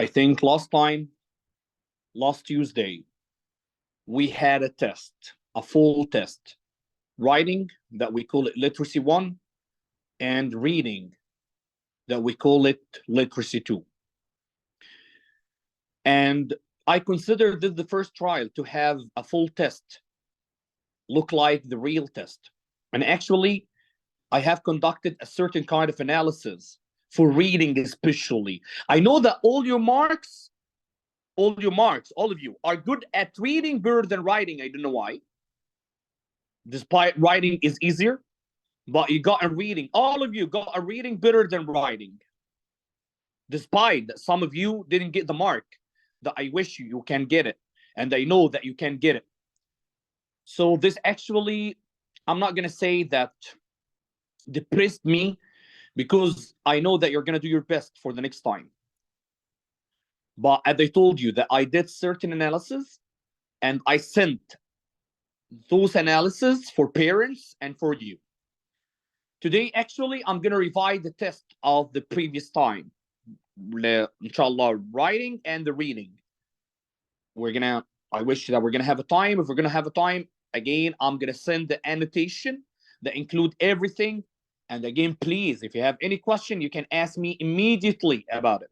I think last Tuesday, we had a test, a full test. Writing, that we call it literacy 1, and reading, that we call it literacy 2. And I consider this the first trial to have a full test look like the real test. And actually, I have conducted a certain kind of analysis for reading especially. I know that all of you are good at reading better than writing. I don't know why. Despite writing is easier, but you got a reading. All of you got a reading better than writing. Despite that some of you didn't get the mark that I wish you can get it. And I know that you can get it. So this actually, I'm not going to say that depressed me, because I know that you're going to do your best for the next time. But as I told you, that I did certain analysis and I sent those analysis for parents and for you. Today, actually, I'm going to revise the test of the previous time. Inshallah, writing and the reading. I wish that we're going to have a time. If we're going to have a time, again, I'm going to send the annotation that include everything. And again, please, if you have any question, you can ask me immediately about it.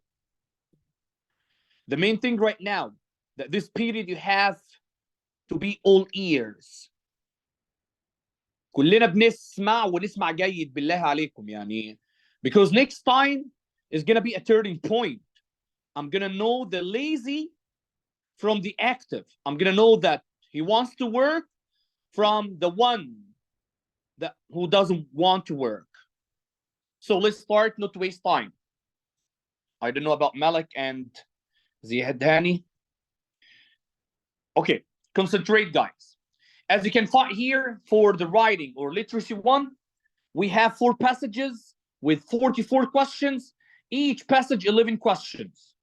The main thing right now, that this period you have to be all ears. كلنا بنسمع ونسمع جيد بالله عليكم يعني, because next time is going to be a turning point. I'm going to know the lazy from the active. I'm going to know that he wants to work from the one who doesn't want to work. So let's start, not to waste time. I don't know about Malik and Ziyad Hani. Okay, concentrate, guys. As you can find here for the writing or literacy 1, we have 4 passages with 44 questions, each passage 11 questions.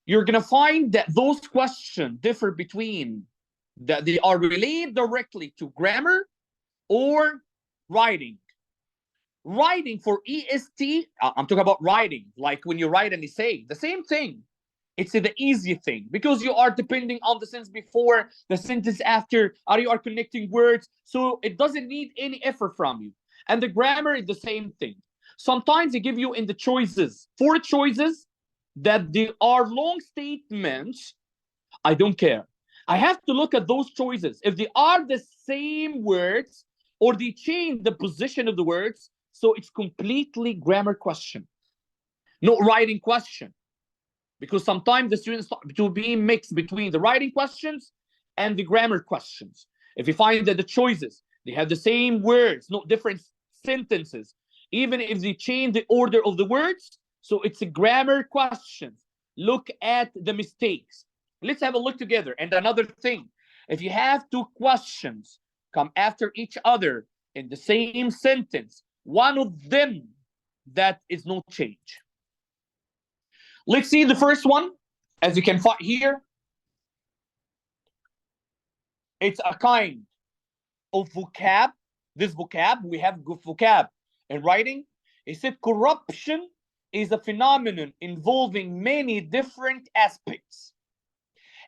You're going to find that those questions differ between that they are related directly to grammar or writing. Writing for EST, I'm talking about writing, like when you write an essay, the same thing. It's the easy thing, because you are depending on the sentence before, the sentence after, or you are connecting words, so it doesn't need any effort from you. And the grammar is the same thing. Sometimes they give you in the choices 4 choices that they are long statements. I don't care. I have to look at those choices. If they are the same words or they change the position of the words, so it's completely grammar question, not writing question. Because sometimes the students to be mixed between the writing questions and the grammar questions. If you find that the choices, they have the same words, not different sentences, even if they change the order of the words, so it's a grammar question. Look at the mistakes. Let's have a look together. And another thing, if you have 2 questions come after each other in the same sentence, one of them, that is no change. Let's see the first one. As you can find here, it's a kind of vocab. This vocab, we have good vocab in writing. It said corruption is a phenomenon involving many different aspects,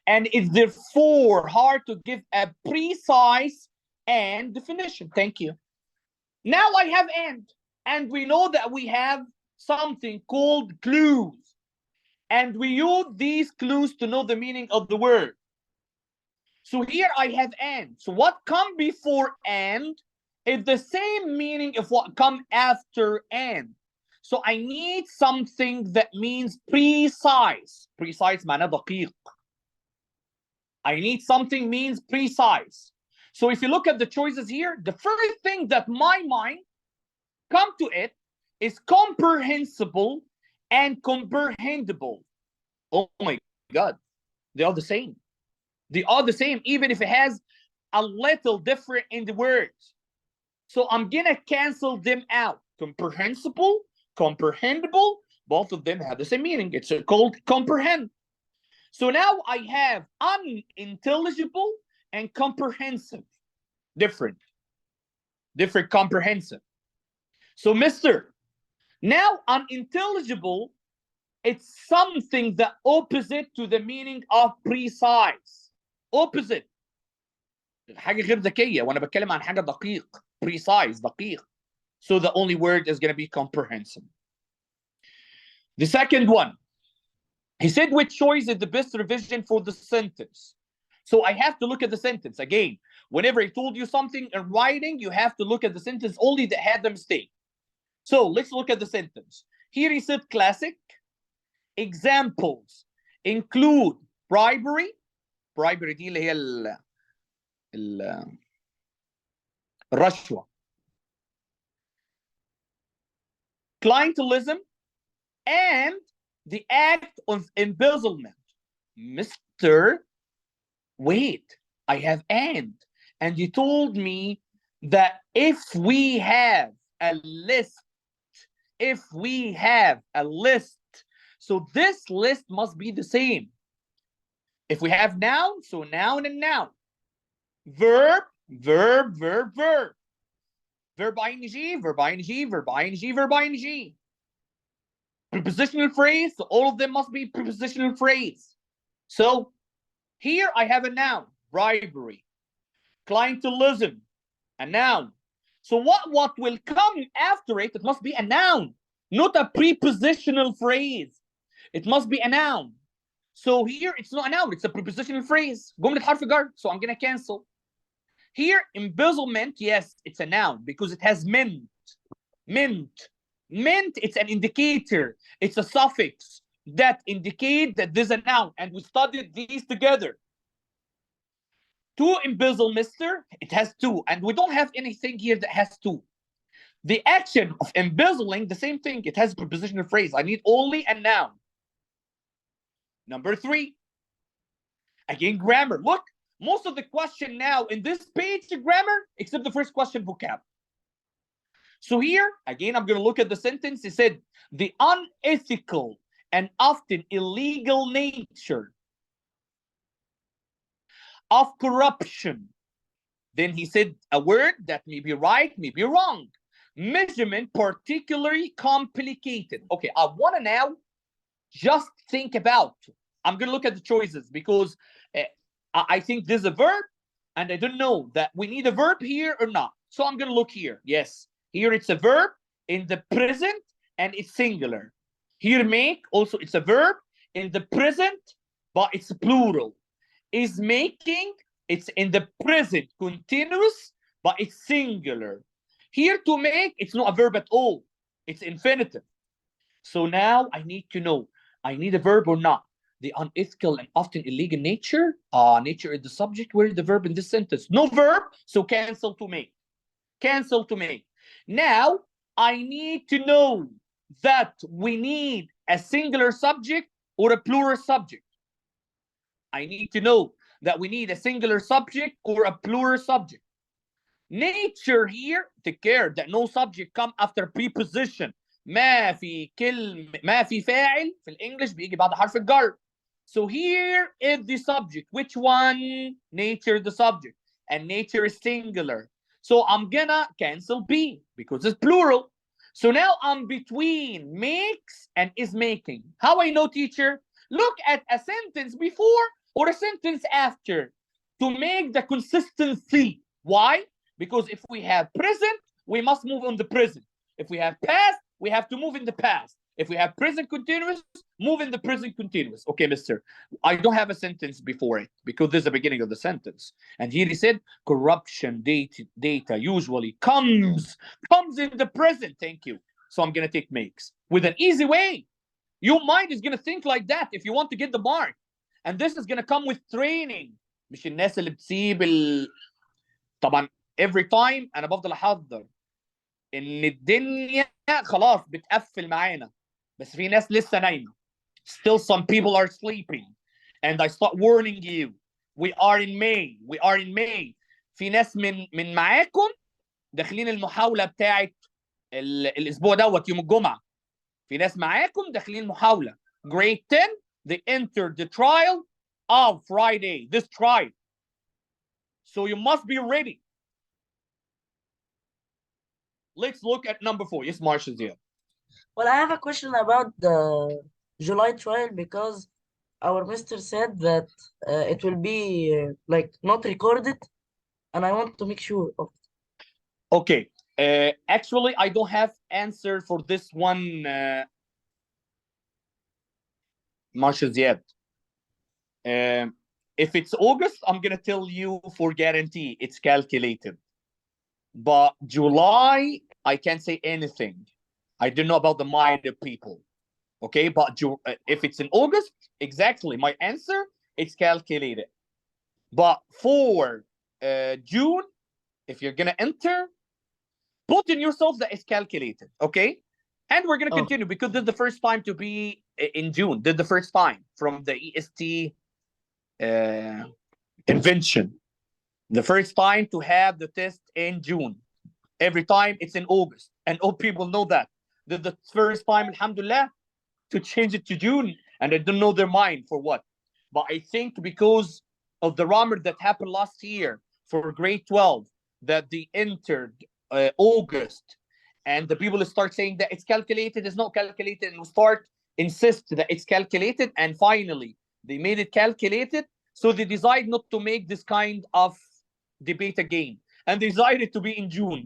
and it's therefore hard to give a precise and definition. Thank you. Now I have and we know that we have something called clues. And we use these clues to know the meaning of the word. So here I have and. So what come before and is the same meaning of what come after and. So I need something that means precise. Precise معناه دقيق. I need something means precise. So if you look at the choices here, the first thing that my mind come to it is comprehensible and comprehensible. Oh my God, they are the same. They are the same, even if it has a little different in the words. So I'm gonna cancel them out. Comprehensible, comprehensible, both of them have the same meaning. It's called comprehend. So now I have unintelligible and comprehensive. Different comprehensive. So Mr. Now unintelligible It's something that opposite to the meaning of precise. Opposite. حاجة غير ذكية وأنا بتكلم عن حاجة دقيق. Precise, دقيق. So the only word is going to be comprehensive. The second one, he said which choice is the best revision for the sentence. So I have to look at the sentence. Again, whenever I told you something in writing, you have to look at the sentence only that had the mistake. So let's look at the sentence. Here he said classic. Examples include bribery. Bribery دي اللي هي الرشوة. Clientelism and the act of embezzlement. Mr. Wait, I have and you told me that if we have a list, so this list must be the same. If we have noun, so noun and noun. Verb, verb, verb, verb. Verb ing, verb ing, verb ing, verb ing. Prepositional phrase, so all of them must be prepositional phrase. So here I have a noun, bribery. Clientelism, a noun. So what will come after it? It must be a noun, not a prepositional phrase. It must be a noun. So here it's not a noun, it's a prepositional phrase. جملة حرف جر, so I'm gonna cancel. Here, embezzlement, yes, it's a noun because it has meant. Meant, it's an indicator. It's a suffix that indicate that there's a noun, and we studied these together. To embezzle, mister, it has two, and we don't have anything here that has two. The action of embezzling, the same thing, it has a prepositional phrase. I need only a noun. Number 3, again, grammar. Look, most of the question now in this page is grammar, except the first question, vocab. So here, again, I'm going to look at the sentence. It said, the unethical and often illegal nature of corruption. Then he said a word that may be right, may be wrong. Measurement, particularly complicated. Okay, I want to now just think about. I'm going to look at the choices because I think there's a verb, and I don't know that we need a verb here or not. So I'm going to look here. Yes, here it's a verb in the present, and it's singular. Here make, also it's a verb in the present, but it's plural. Is making, it's in the present continuous, but it's singular. Here to make, it's not a verb at all. It's infinitive. So now I need to know, I need a verb or not. The unethical and often illegal nature. Nature is the subject. Where is the verb in this sentence? No verb, so cancel to make. Cancel to make. Now, I need to know that we need a singular subject or a plural subject. I need to know that we need a singular subject or a plural subject. Nature here, take care that no subject come after preposition. ما في فاعل في الانجليش بيجي بعد حرف الجر. So here is the subject. Which one? Nature, the subject. And nature is singular. So I'm gonna cancel B because it's plural. So now I'm between makes and is making. How I know, teacher? Look at a sentence before or a sentence after to make the consistency. Why? Because if we have present, we must move on the present. If we have past, we have to move in the past. If we have present continuous, move in the present continuous. Okay, mister, I don't have a sentence before it because this is the beginning of the sentence. And here he said, corruption data usually comes in the present. Thank you. So I'm going to take makes with an easy way. Your mind is going to think like that if you want to get the mark. And this is going to come with training. مش الناس اللي بتسيب طبعا every time أنا بفضل أحضر إن الدنيا خلاص بتقفل معانا. بس في ناس لسه نايمة. Still some people are sleeping. And I start warning you. We are in May. We are in May. في ناس من معاكم داخلين المحاولة بتاعت الأسبوع دوت يوم الجمعة. في ناس معاكم داخلين محاولة. Grade 10, they entered the trial of Friday, this trial. So you must be ready. Let's look at number 4. Yes, Marsha's here. Well, I have a question about the July trial because our mister said that it will be like not recorded, and I want to make sure of. Okay. Actually, I don't have answer for this one, Marshal Ziad. If it's August, I'm gonna tell you for guarantee it's calculated. But July, I can't say anything. I don't know about the mind of people. Okay, but if it's in August, exactly my answer, it's calculated. But for June, if you're gonna enter, put in yourself that it's calculated. Okay, and we're gonna Okay. continue because this is the first time to be in June. This is the first time from the EST uh, invention. The first time to have the test in June. Every time it's in August, and all people know that. This is the first time, alhamdulillah, to change it to June, and I don't know their mind for what. But I think because of the rumor that happened last year for grade 12, that they entered August, and the people start saying that it's calculated, it's not calculated, and we start insist that it's calculated, and finally they made it calculated. So they decide not to make this kind of debate again, and they decided to be in June.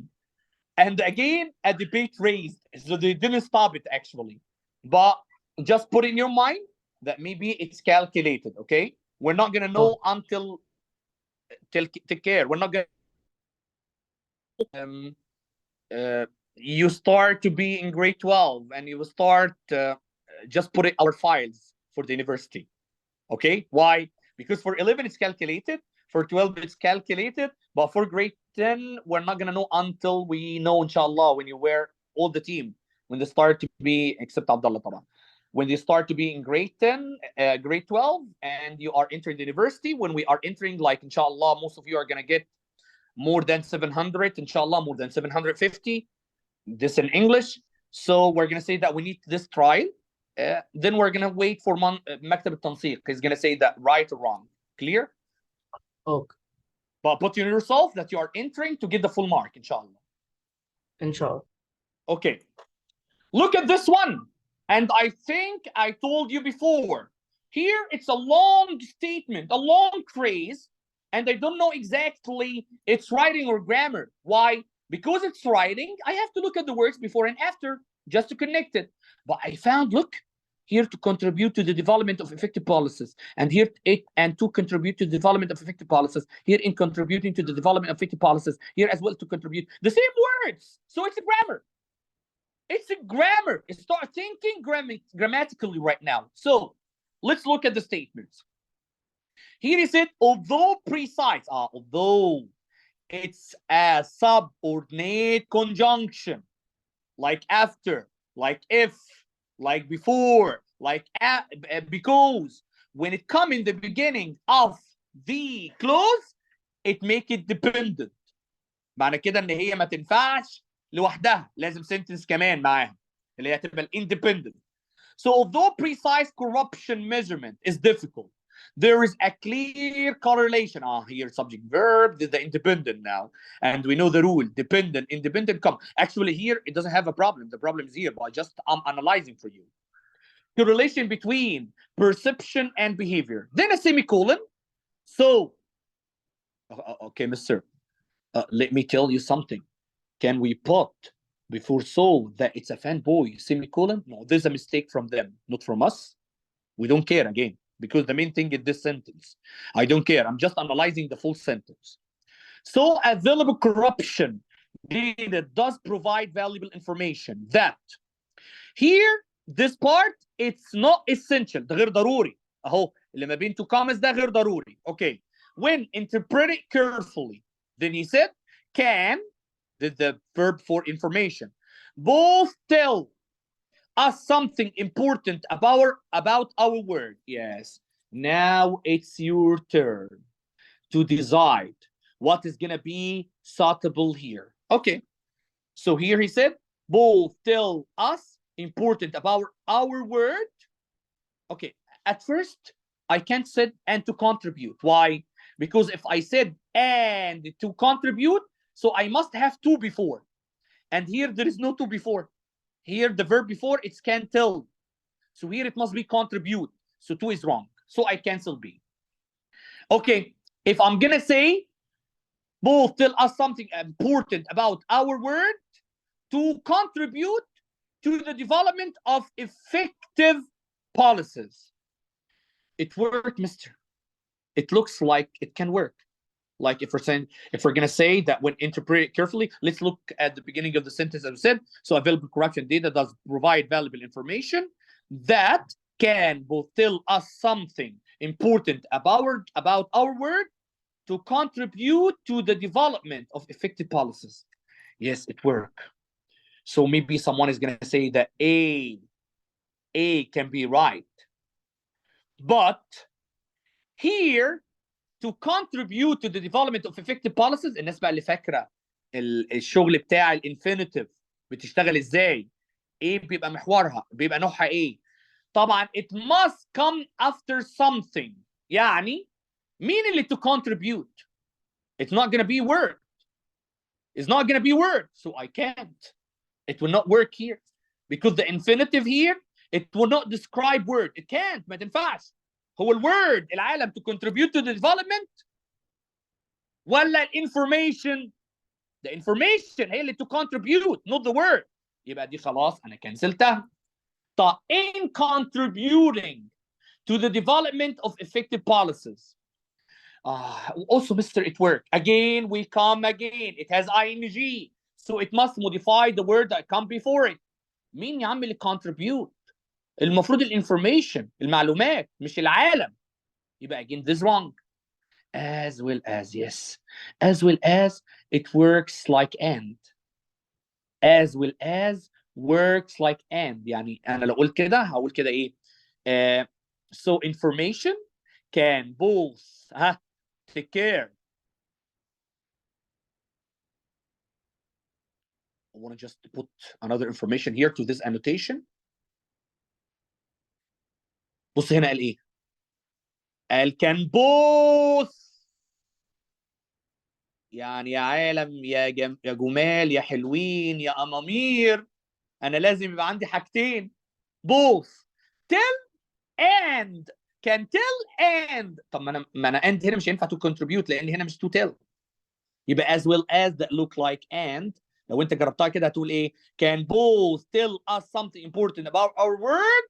And again, a debate raised. So they didn't stop it actually. But just put in your mind that maybe it's calculated, okay? We're not gonna Oh, know until take care. We're not gonna you start to be in grade 12 and you will start just put it our files for the university. Okay, why? Because for 11 it's calculated, for 12 it's calculated, but for grade 10 we're not gonna know until we know, inshallah, when you wear all the team, when they start to be, except Abdullah طبعا, when they start to be in grade 10, grade 12, and you are entering the university. When we are entering, like inshallah, most of you are gonna get more than 700, inshallah, more than 750. This in English. So we're gonna say that we need this trial. Then we're gonna wait for Maktab al-Tansiq. He's gonna say that right or wrong. Clear? okay. But put in yourself that you are entering to get the full mark, inshallah. Inshallah. Okay. Look at this one. And I think I told you before. Here it's a long statement, a long phrase, and I don't know exactly it's writing or grammar. Why? Because it's writing, I have to look at the words before and after just to connect it. But I found, look, here to contribute to the development of effective policies, and here it and to contribute to the development of effective policies, here in contributing to the development of effective policies, here as well to contribute the same words. So it's a grammar. It's a grammar. Start thinking grammatically right now. So let's look at the statements. Here is it, although precise, although it's a subordinate conjunction, like after, like if, like before, like because, when it come in the beginning of the clause, it make it dependent. معنى كده ان هي ما تنفعش لوحدها، لازم sentence كمان معاها اللي هي تبقى independent. So although precise corruption measurement is difficult, there is a clear correlation. Here subject verb, the independent now, and we know the rule: dependent, independent come. Actually, here it doesn't have a problem. The problem is here, but I'm analyzing for you. Correlation between perception and behavior. Then a semicolon. So, okay, Mister, let me tell you something. Can we put before so that it's a fanboy semicolon? No, there's a mistake from them, not from us. We don't care again, because the main thing is this sentence. I don't care. I'm just analyzing the full sentence. So available corruption data does provide valuable information that here this part it's not essential. ده غير ضروري. اهو اللي ما بين two commas ده غير ضروري. Okay. When interpreted carefully, then he said can, the verb for information, both tell us something important about our word. Yes. Now it's your turn to decide what is gonna be suitable here. Okay. So here he said, both tell us important about our word. Okay. At first, I can't say and to contribute. Why? Because if I said and to contribute, so I must have two before. And here there is no two before. Here the verb before it's can tell. So here it must be contribute. So 2 is wrong. So I cancel B. Okay, if I'm gonna say both tell us something important about our word to contribute to the development of effective policies. It worked, mister. It looks like it can work. Like if we're gonna say that when interpreted carefully, let's look at the beginning of the sentence as I said. So available corruption data does provide valuable information that can both tell us something important about our word to contribute to the development of effective policies. Yes, it worked. So maybe someone is gonna say that A can be right. But here to contribute to the development of effective policies. الناس بقى اللي فاكره الشغل بتاع الانفينيتيف بتشتغل ازاي؟ ايه بيبقى محورها؟ بيبقى نوعها ايه؟ طبعا it must come after something. يعني مين اللي to contribute? It's not gonna be word. It's not gonna be word. So I can't. It will not work here because the infinitive here it will not describe word. It can't. ما تنفعش. هو الword العالم to contribute to the development ولا الانفورميشن؟ the information هي اللي to contribute not the word. يبقى دي خلاص انا كنسلتها. طب in contributing to the development of effective policies. Also, Mr. It worked. Again, we come again. It has ing. So it must modify the word that come before it. مين يا عم اللي contribute؟ المفروض الانفورميشن المعلومات مش العالم. يبقى again this wrong. As well as, yes. As well as it works like and. As well as works like and. يعني أنا لو قلت كده هقول كده إيه؟ So information can both take care. I want to just put another information here to this annotation. بص هنا قال إيه؟ قال can both. يعني يا عالم يا يا جمال يا حلوين يا أمامير، أنا لازم يبقى عندي حاجتين. both tell and. can tell and. طب ما أنا and هنا مش هينفع to contribute لأن هنا مش to tell. يبقى as well as that look like and. لو أنت جربتها كده هتقول إيه؟ can both tell us something important about our word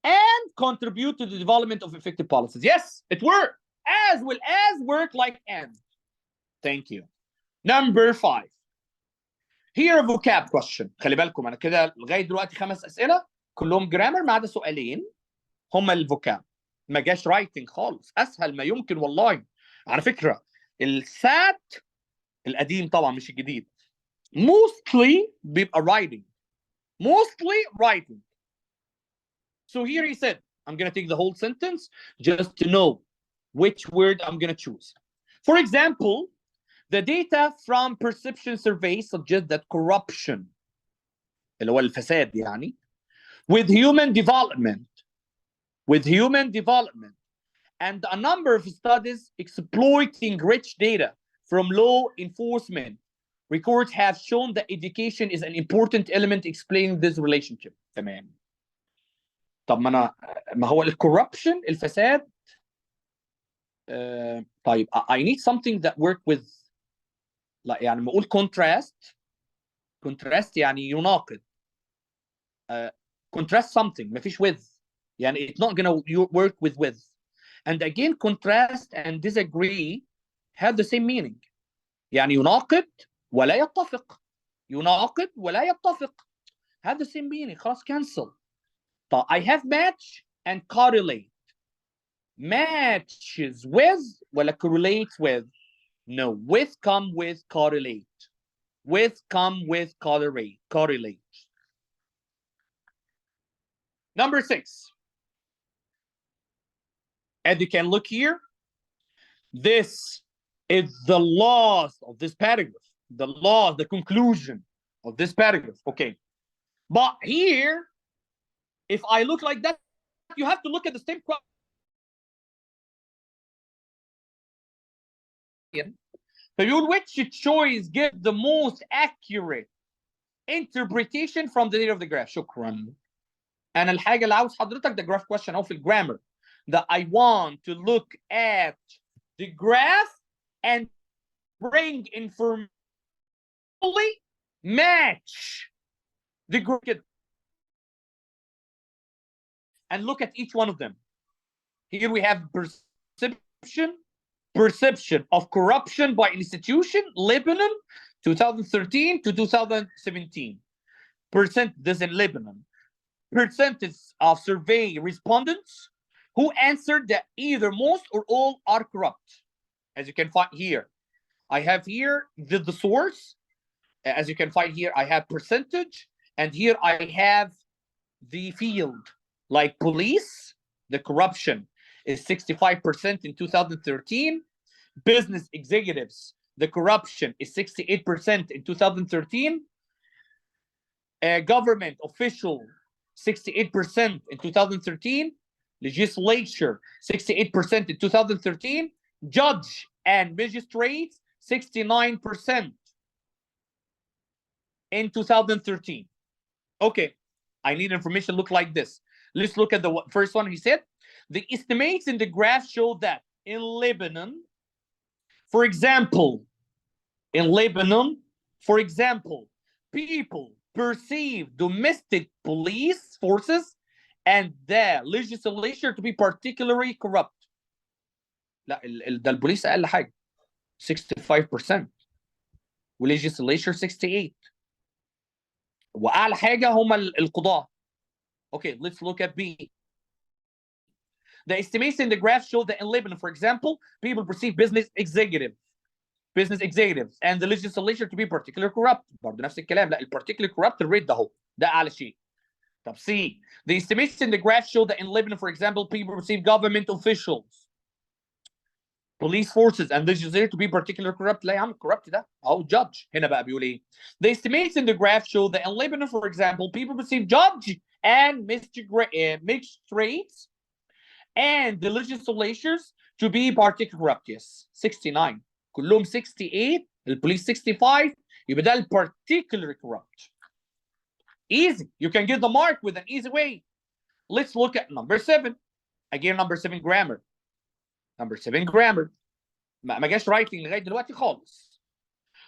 and contribute to the development of effective policies. Yes, it worked. As well as work like and. Thank you. Number 5. Here a vocab question. خلي بالكم انا كده لغايه دلوقتي 5 اسئله كلهم جرامر ما عدا سؤالين هما الفوكاب. ما جاش رايتنج خالص، اسهل ما يمكن والله. على فكره السات القديم طبعا مش الجديد mostly بيبقى writing. Mostly writing. So here he said, I'm going to take the whole sentence just to know which word I'm going to choose. For example, the data from perception surveys suggest that corruption اللي هو الفساد يعني with human development and a number of studies exploiting rich data from law enforcement records have shown that education is an important element explaining this relationship. تمام. طب ما هو الكوربشن الفساد طيب I need something that work with. لا يعني لما اقول contrast يعني يناقض. Contrast something ما فيش with يعني it's not gonna work with. And again contrast and disagree have the same meaning. يعني يناقض ولا يتفق. يناقض ولا يتفق have the same meaning. خلاص cancel. طب I have match and correlate. Matches with ولا correlates with. No, with come with correlate. With come with correlate. Number 6. And you can look here. This is the last of this paragraph. The conclusion of this paragraph. Okay. But here, if I look like that, you have to look at the same question. فبيقول which choice gives the most accurate interpretation from the data of the graph. شكرا. انا الحاجه اللي عاوز حضرتك ده graph question او في الجرامر that I want to look at the graph and bring information match the graph and look at each one of them. Here we have perception of corruption by institution, Lebanon, 2013 to 2017. This in Lebanon. Percentage of survey respondents who answered that either most or all are corrupt. As you can find here, I have here the source. As you can find here, I have percentage, and here I have the field. Like police, the corruption is 65% in 2013. Business executives, the corruption is 68% in 2013. Government official, 68% in 2013. Legislature, 68% in 2013. Judge and magistrates, 69% in 2013. Okay, I need information look like this. Let's look at the first one. He said, the estimates in the graph show that in Lebanon, for example, people perceive domestic police forces and the legislature to be particularly corrupt. لا ده البوليس اقل حاجه 65% والlegislature 68 واعلى حاجه هم القضاه. Okay, let's look at B. The estimates in the graph show that in Lebanon, for example, people perceive business executives and the legislature to be particularly corrupt. برضه نفس الكلام. لا particularly corrupt الريت ده اهو ده اعلى شيء. طب C. The estimates in the graph show that in Lebanon, for example, people perceive government officials, police forces and legislature to be particularly corrupt. لا يا عم corrupt ده اهو judge. هنا بقى بيقول ايه؟ The estimates in the graph show that in Lebanon, for example, people perceive judge and magistrates and the legislatures to be particularly corrupt. Yes, 69. كلهم 68. البوليس 65. يبقى ده particularly corrupt. Easy. You can get the mark with an easy way. Let's look at number 7. Again, number 7 grammar. Number 7 grammar. ما جاش writing لغايه دلوقتي خالص.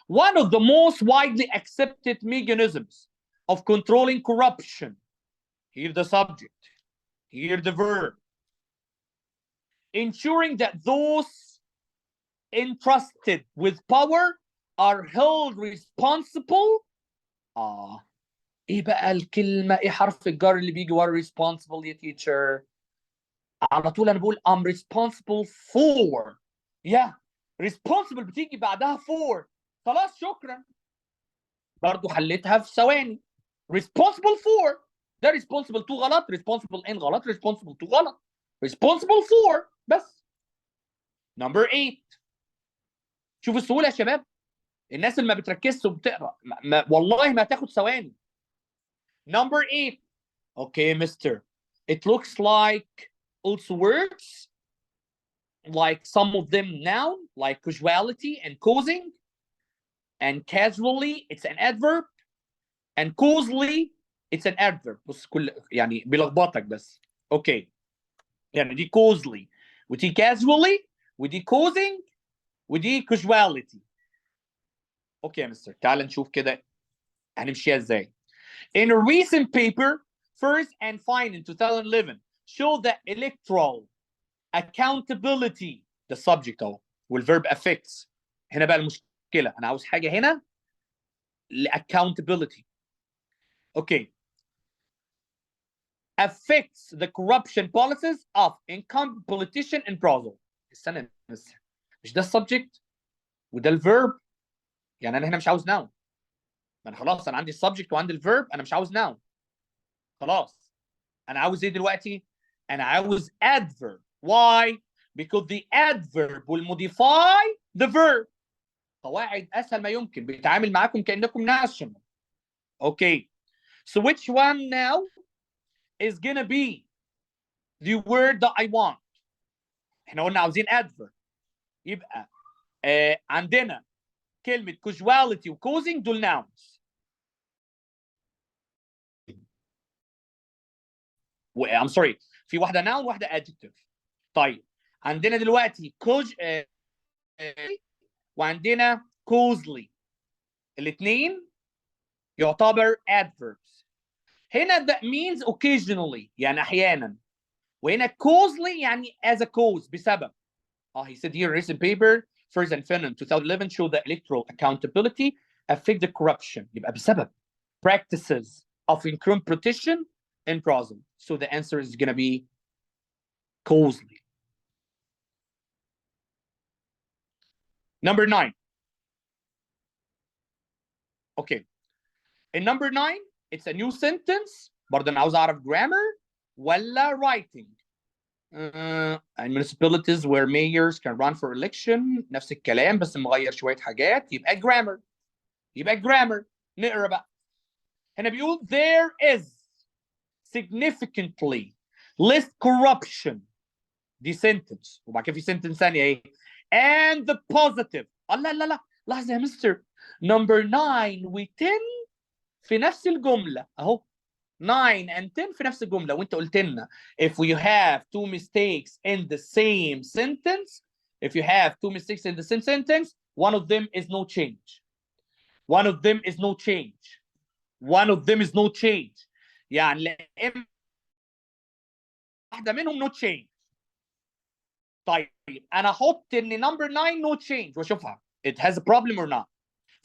One of the most widely accepted mechanisms of controlling corruption. Here the subject. Here the verb. Ensuring that those entrusted with power are held responsible. ايه بقى الكلمه؟ ايه حرف الجر اللي بيجي ورا responsible يا teacher؟ على طول انا بقول I'm responsible for. responsible بتيجي بعدها for. خلاص شكرا. برضو حليتها في ثواني. responsible for ده responsible to غلط، responsible in غلط، responsible to غلط، responsible for بس. number 8. شوف السهوله يا شباب. الناس اللي ما بتركزش وبتقرا والله ما هتاخد ثواني. number 8. Okay, mister. It looks like also words, like some of them noun, like casualty and causing, and casually it's an adverb, and causally it's an adverb. بص كل يعني بيلخبطك بس. اوكي يعني دي causally ودي casually ودي causing ودي casuality. اوكي يا مستر تعال نشوف كده هنمشيها ازاي. In a recent paper, First and Fine in 2011 showed that electoral accountability, the subject اهو والverb affects. هنا بقى المشكله انا عاوز حاجه هنا accountability. Okay. Affects the corruption policies of incumbent politician in Brazil. استنى بس مش ده السبجكت وده الفيرب؟ يعني انا هنا مش عاوز noun. ما انا خلاص انا عندي السبجكت وعندي الفيرب، انا مش عاوز noun. خلاص انا عاوز ايه دلوقتي؟ انا عاوز adverb. Why? Because the adverb will modify the verb. قواعد اسهل ما يمكن، بيتعامل معاكم كانكم national. Okay. So which one now is gonna be the word that I want? احنا قلنا عاوزين adverb. يبقى عندنا كلمة causality و causing دول nouns. I'm sorry، في واحده noun واحده adjective. طيب عندنا دلوقتي وعندنا causally، الاثنين يعتبر adverbs. هنا that means occasionally يعني احيانا، وهنا causally يعني as a cause بسبب. He said here in recent paper first and Finland 2011 show that electoral accountability affect the corruption. يبقى بسبب practices of incompetition in Brazil. So the answer is going to be causally. Number 9. Okay. In number 9, it's a new sentence. برضه أنا عاوز أعرف grammar ولا writing. And municipalities where mayors can run for election. نفس الكلام بس مغير شوية حاجات. يبقى grammar. يبقى grammar. نقرأ بقى. هنا بيقول there is significantly less corruption. دي sentence. وبعد كده في sentence ثانية ايه؟ And the positive. لا لا لا لحظة يا مستر. Number 9 و 10 في نفس الجملة اهو. 9 and 10 في نفس الجملة، وانت قلت لنا if we have two mistakes in the same sentence, if you have two mistakes in the same sentence, one of them is no change. One of them is no change. One of them is no change. يعني لا اما واحدة منهم no change. طيب انا احط ان number 9 no change واشوفها it has a problem or not.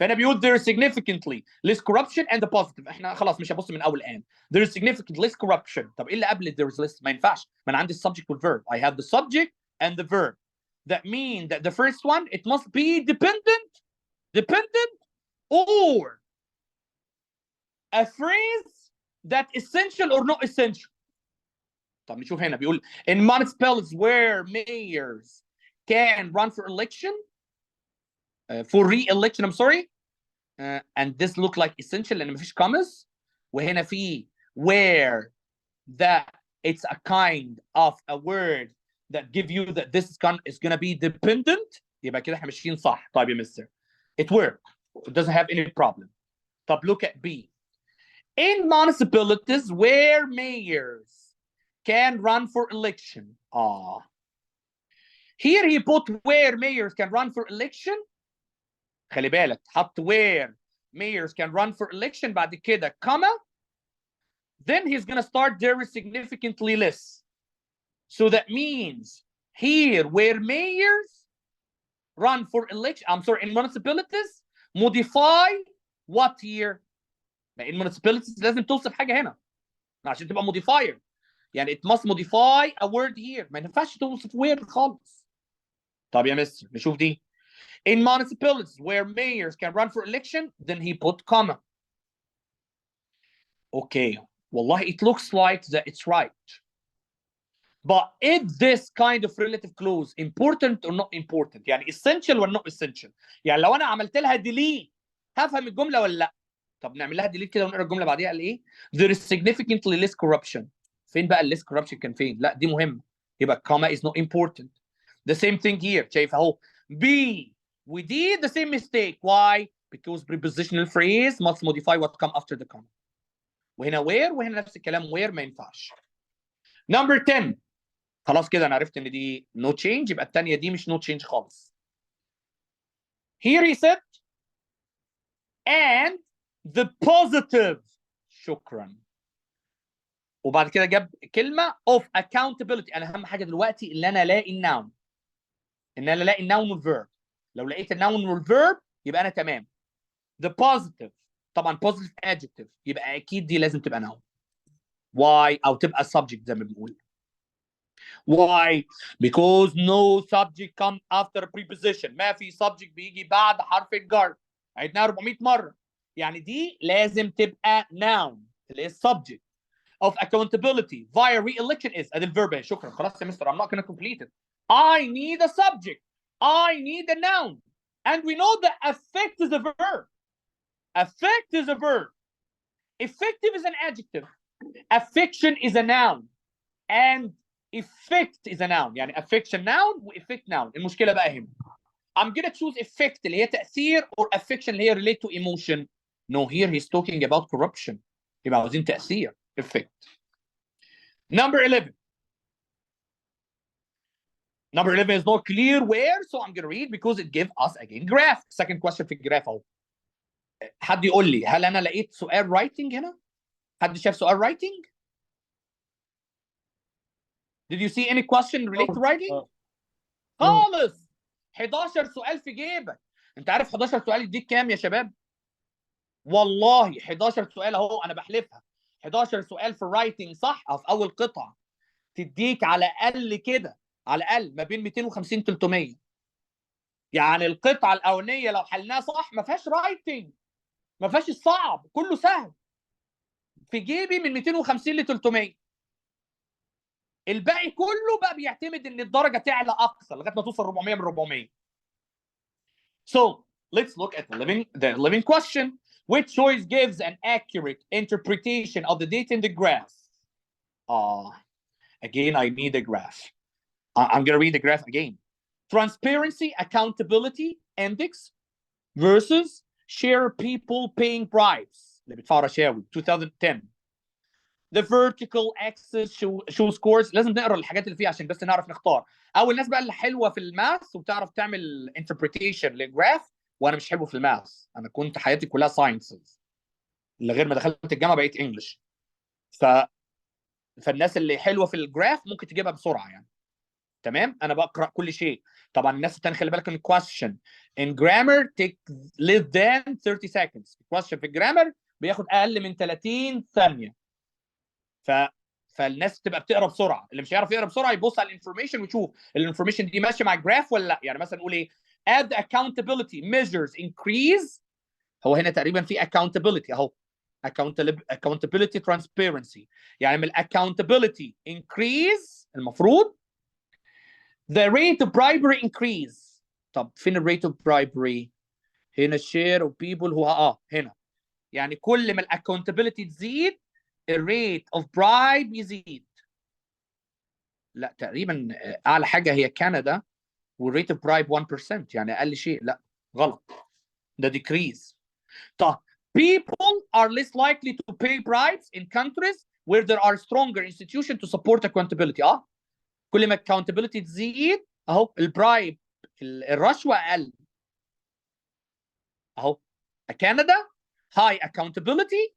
فهنا بيقول there is significantly less corruption and the positive. احنا خلاص مش هبص من اول الان. There is significantly less corruption. طب ايه اللي قبل there is less؟ ما ينفعش، ما انا عندي السبجكت والverb. I have the subject and the verb. That means that the first one it must be dependent or a phrase that essential or not essential. طب نشوف هنا بيقول in municipalities where mayors can run for election for re-election I'm sorry and this look like essential لان مفيش commas، وهنا في where that it's a kind of a word that give you that this is gonna be dependent. يبقى كده احنا ماشيين صح. طيب يا مستر it works. It doesn't have any problem. طب look at B. In municipalities where mayors can run for election. Here he put where mayors can run for election. خلي بالك حط where mayors can run for election بعد كده comma. Then he's gonna start there is significantly less. So that means here where mayors run for election, I'm sorry, in municipalities modify what here؟ in municipalities لازم توصف حاجة هنا عشان تبقى modifier. يعني it must modify a word here. ما ينفعش توصف word خالص. طب يا مستر نشوف دي. In municipalities where mayors can run for election, then he put comma. Okay, والله it looks like that it's right. But is this kind of relative clause important or not important؟ يعني essential or not essential؟ يعني لو انا عملت لها delete هفهم الجملة ولا لا؟ طب نعمل لها delete كده ونقرا الجملة بعديها قال ايه؟ There is significantly less corruption. فين بقى less corruption كان فين؟ لا دي مهمة. يبقى comma is not important. The same thing here. شايف اهو. B we did the same mistake. Why? Because prepositional phrase must modify what come after the comma. وهنا where وهنا نفس الكلام where ما ينفعش. Number 10. خلاص كده انا عرفت ان دي no change، يبقى الثانيه دي مش no change خالص. Here he said and the positive. شكرا. وبعد كده جاب كلمه of accountability. انا اهم حاجه دلوقتي ان انا الاقي الناون، ان انا الاقي الناون والفيرب. لو لقيت الناون والفيرب يبقى انا تمام. The positive طبعا positive adjective يبقى اكيد دي لازم تبقى noun. Why؟ او تبقى subject زي ما بنقول. Why? Because no subject comes after preposition. ما في subject بيجي بعد حرف الجر. عدناها 400 مرة. يعني دي لازم تبقى noun اللي هي subject of accountability via re-election is ادي الفيرب. شكرا خلاص يا مستر I'm not gonna complete it. I need a subject. I need a noun. And we know that affect is a verb. Affect is a verb. Effective is an adjective. Affection is a noun. And effect is a noun. يعني affection noun و effect noun. المشكلة بقى هنا. I'm gonna choose effect اللي هي تأثير or affection اللي هي relate to emotion. No, here he's talking about corruption. يبقى عاوزين تأثير effect. Number 11. Number 11 is not clear where, so I'm going to read because it gives us again graph. Second question في الجراف اهو. حد يقول لي هل انا لقيت سؤال writing هنا؟ حد شاف سؤال writing؟ Did you see any question related to writing؟ خالص. 11 سؤال في جيبك. انت عارف 11 سؤال يديك كام يا شباب؟ والله 11 سؤال اهو انا بحلفها. 11 سؤال في الرايتنج صح او في اول قطعه تديك على الاقل كده، على الاقل ما بين 250 300. يعني القطعه الاولانيه لو حلناها صح ما فيهاش رايتنج، ما فيهاش الصعب، كله سهل. في جيبي من 250 ل 300. الباقي كله بقى بيعتمد ان الدرجه تعلى اكثر لغايه ما توصل 400 من 400. So let's look at the living question. Which choice gives an accurate interpretation of the data in the graph? Again, I need a graph. I'm going to read the graph again. Transparency, accountability index versus share people paying bribes. اللي بيدفعوا رشاوي 2010. The vertical axis show scores. لازم نقرا الحاجات اللي فيها عشان بس نعرف نختار. او الناس بقى اللي حلوه في الماث وبتعرف تعمل interpretation للجراف، وانا مش حلو في الماث. انا كنت حياتي كلها ساينسز لغير ما دخلت الجامعه بقيت انجلش. فالناس اللي حلوه في الجراف ممكن تجيبها بسرعه يعني. تمام، انا بقرا كل شيء. طبعا الناس الثانيه خلي بالك ان question in grammar take less than 30 seconds. question في الجرامر بياخد اقل من 30 ثانيه. فالناس تبقى بتقرا بسرعه. اللي مش هيعرف يقرا بسرعه يبص على الانفورميشن ويشوف الانفورميشن دي ماشيه مع الجراف ولا لا. يعني مثلا نقول ايه as the accountability measures increase. هو هنا تقريبا في accountability اهو. accountability transparency. يعني من accountability increase المفروض the rate of bribery increase. طب فين ال rate of bribery؟ هنا share of people هو هنا. يعني كل ما accountability تزيد الريت اوف برايب يزيد. لا تقريبا اعلى حاجه هي كندا والريت اوف برايب 1%. يعني اقل شيء لا غلط، ده decrease. طب people are less likely to pay bribes in countries where there are stronger institutions to support accountability. كل ما accountability تزيد اهو البرايب الرشوه اقل اهو. كندا high accountability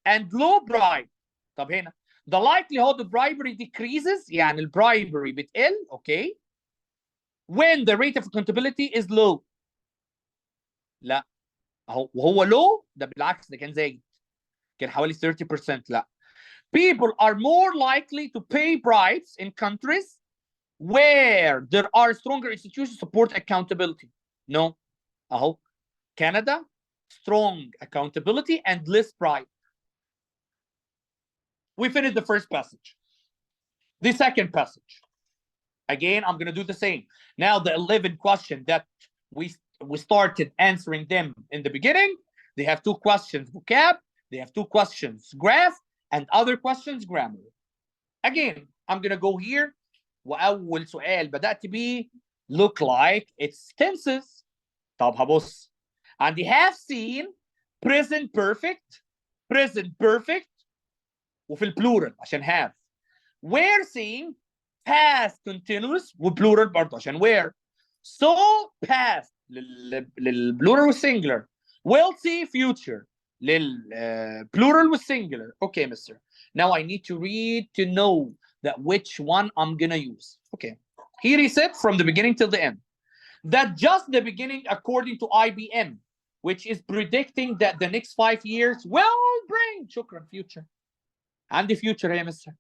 and low bribe. طب هنا the likelihood of bribery decreases. يعني البرايبري بتقل اوكي when the rate of accountability is low. لا اهو وهو low ده بالعكس ده كان زايد، كان حوالي 30%. لا people are more likely to pay bribes in countries where there are stronger institutions to support accountability. No اهو Canada strong accountability and less bribe. We finished the first passage. The second passage. Again, I'm going to do the same. Now, the 11 questions that we started answering them in the beginning, they have 2 questions vocab, they have 2 questions graph, and other questions grammar. Again, I'm going to go here. وأول سؤال بدأت بيه look like it's tenses. طب هبص عندي have seen, present perfect وفي البلورال عشان have. were seeing past continuous وبلورال برضه عشان were. so past للبلورال والسنجلر. will see future للبلورال والسنجلر. Okay, mister. Now I need to read to know that which one I'm gonna use. Okay. Here he said from the beginning till the end. That just the beginning according to IBM, which is predicting that the next 5 years will bring شكرا future. عندي future يا mister.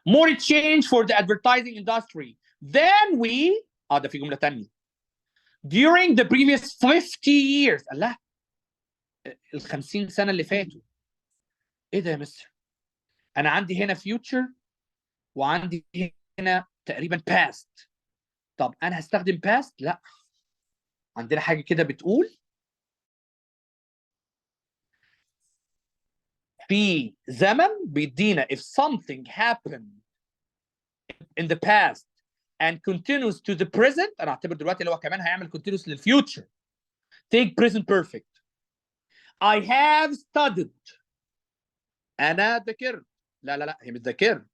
more change for the advertising industry than we ده في جملة تانية during the previous 50 years. الله ال 50 سنة اللي فاتوا. ايه ده يا مستر؟ انا عندي هنا future وعندي هنا تقريبا past. طب انا هستخدم past؟ لا، عندنا حاجة كده بتقول في زمن بيدينا if something happened in the past and continues to the present. انا اعتبر دلوقتي اللي هو كمان هيعمل continuous للفيوتشر. take present perfect. I have studied. انا ذاكرت. لا هي مش ذاكرت.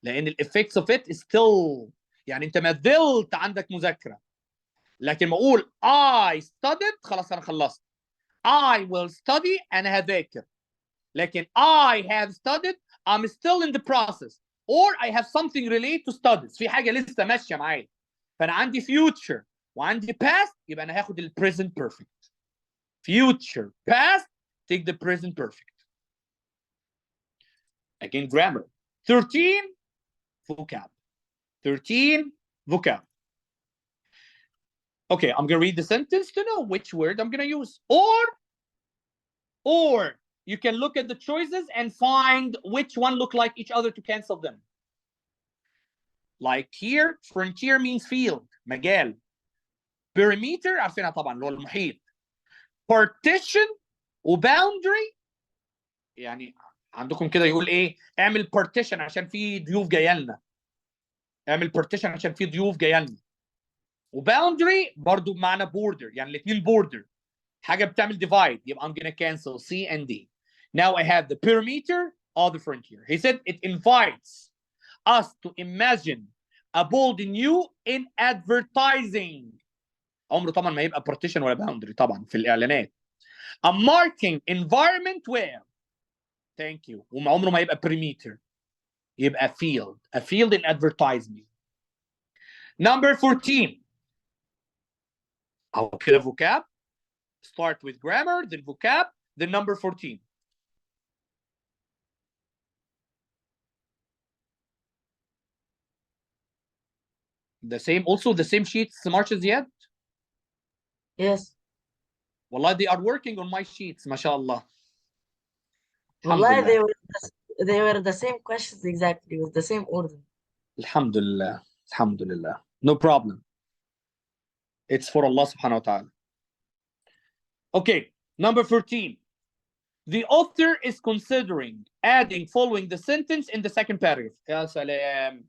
لان الافكتس اوف ات still، يعني انت ما زلت عندك مذاكره. لكن ما اقول I studied خلاص انا خلصت. I will study انا هذاكر. لكن I have studied I'm still in the process or I have something related to studies، في حاجه لسه ماشيه معايا. فانا عندي future وعندي past، يبقى انا هاخد ال present perfect. future past take the present perfect. Again grammar. 13 vocab. 13 vocab. Okay, I'm gonna read the sentence to know which word I'm gonna use. Or you can look at the choices and find which one look like each other to cancel them. Like here, frontier means field، مجال. Perimeter عارفينها طبعا اللي هو المحيط. Partition وboundary، يعني عندكم كده يقول ايه؟ اعمل partition عشان في ضيوف جايه لنا. اعمل partition عشان في ضيوف جايه لنا. وboundary برضو بمعنى border، يعني الاثنين border. حاجه بتعمل divide، يبقى I'm gonna cancel C and D. Now I have the perimeter of the frontier. He said it invites us to imagine a bold new in advertising. عمره طبعا ما يبقى partition ولا boundary طبعا في الاعلانات. A marking environment where. Thank you. وعمره ما يبقى perimeter، يبقى field. A field in advertising. Number 14. أو كده vocab. Start with grammar, then vocab, then number 14. The same, also the same sheets marches yet? Yes. والله they are working on my sheets ما شاء الله. الحمد والله لله. they were the same questions exactly with the same order. الحمد لله. الحمد لله. No problem. It's for Allah subhanahu wa ta'ala. Okay, number 14. The author is considering adding following the sentence in the second paragraph. يا سلام.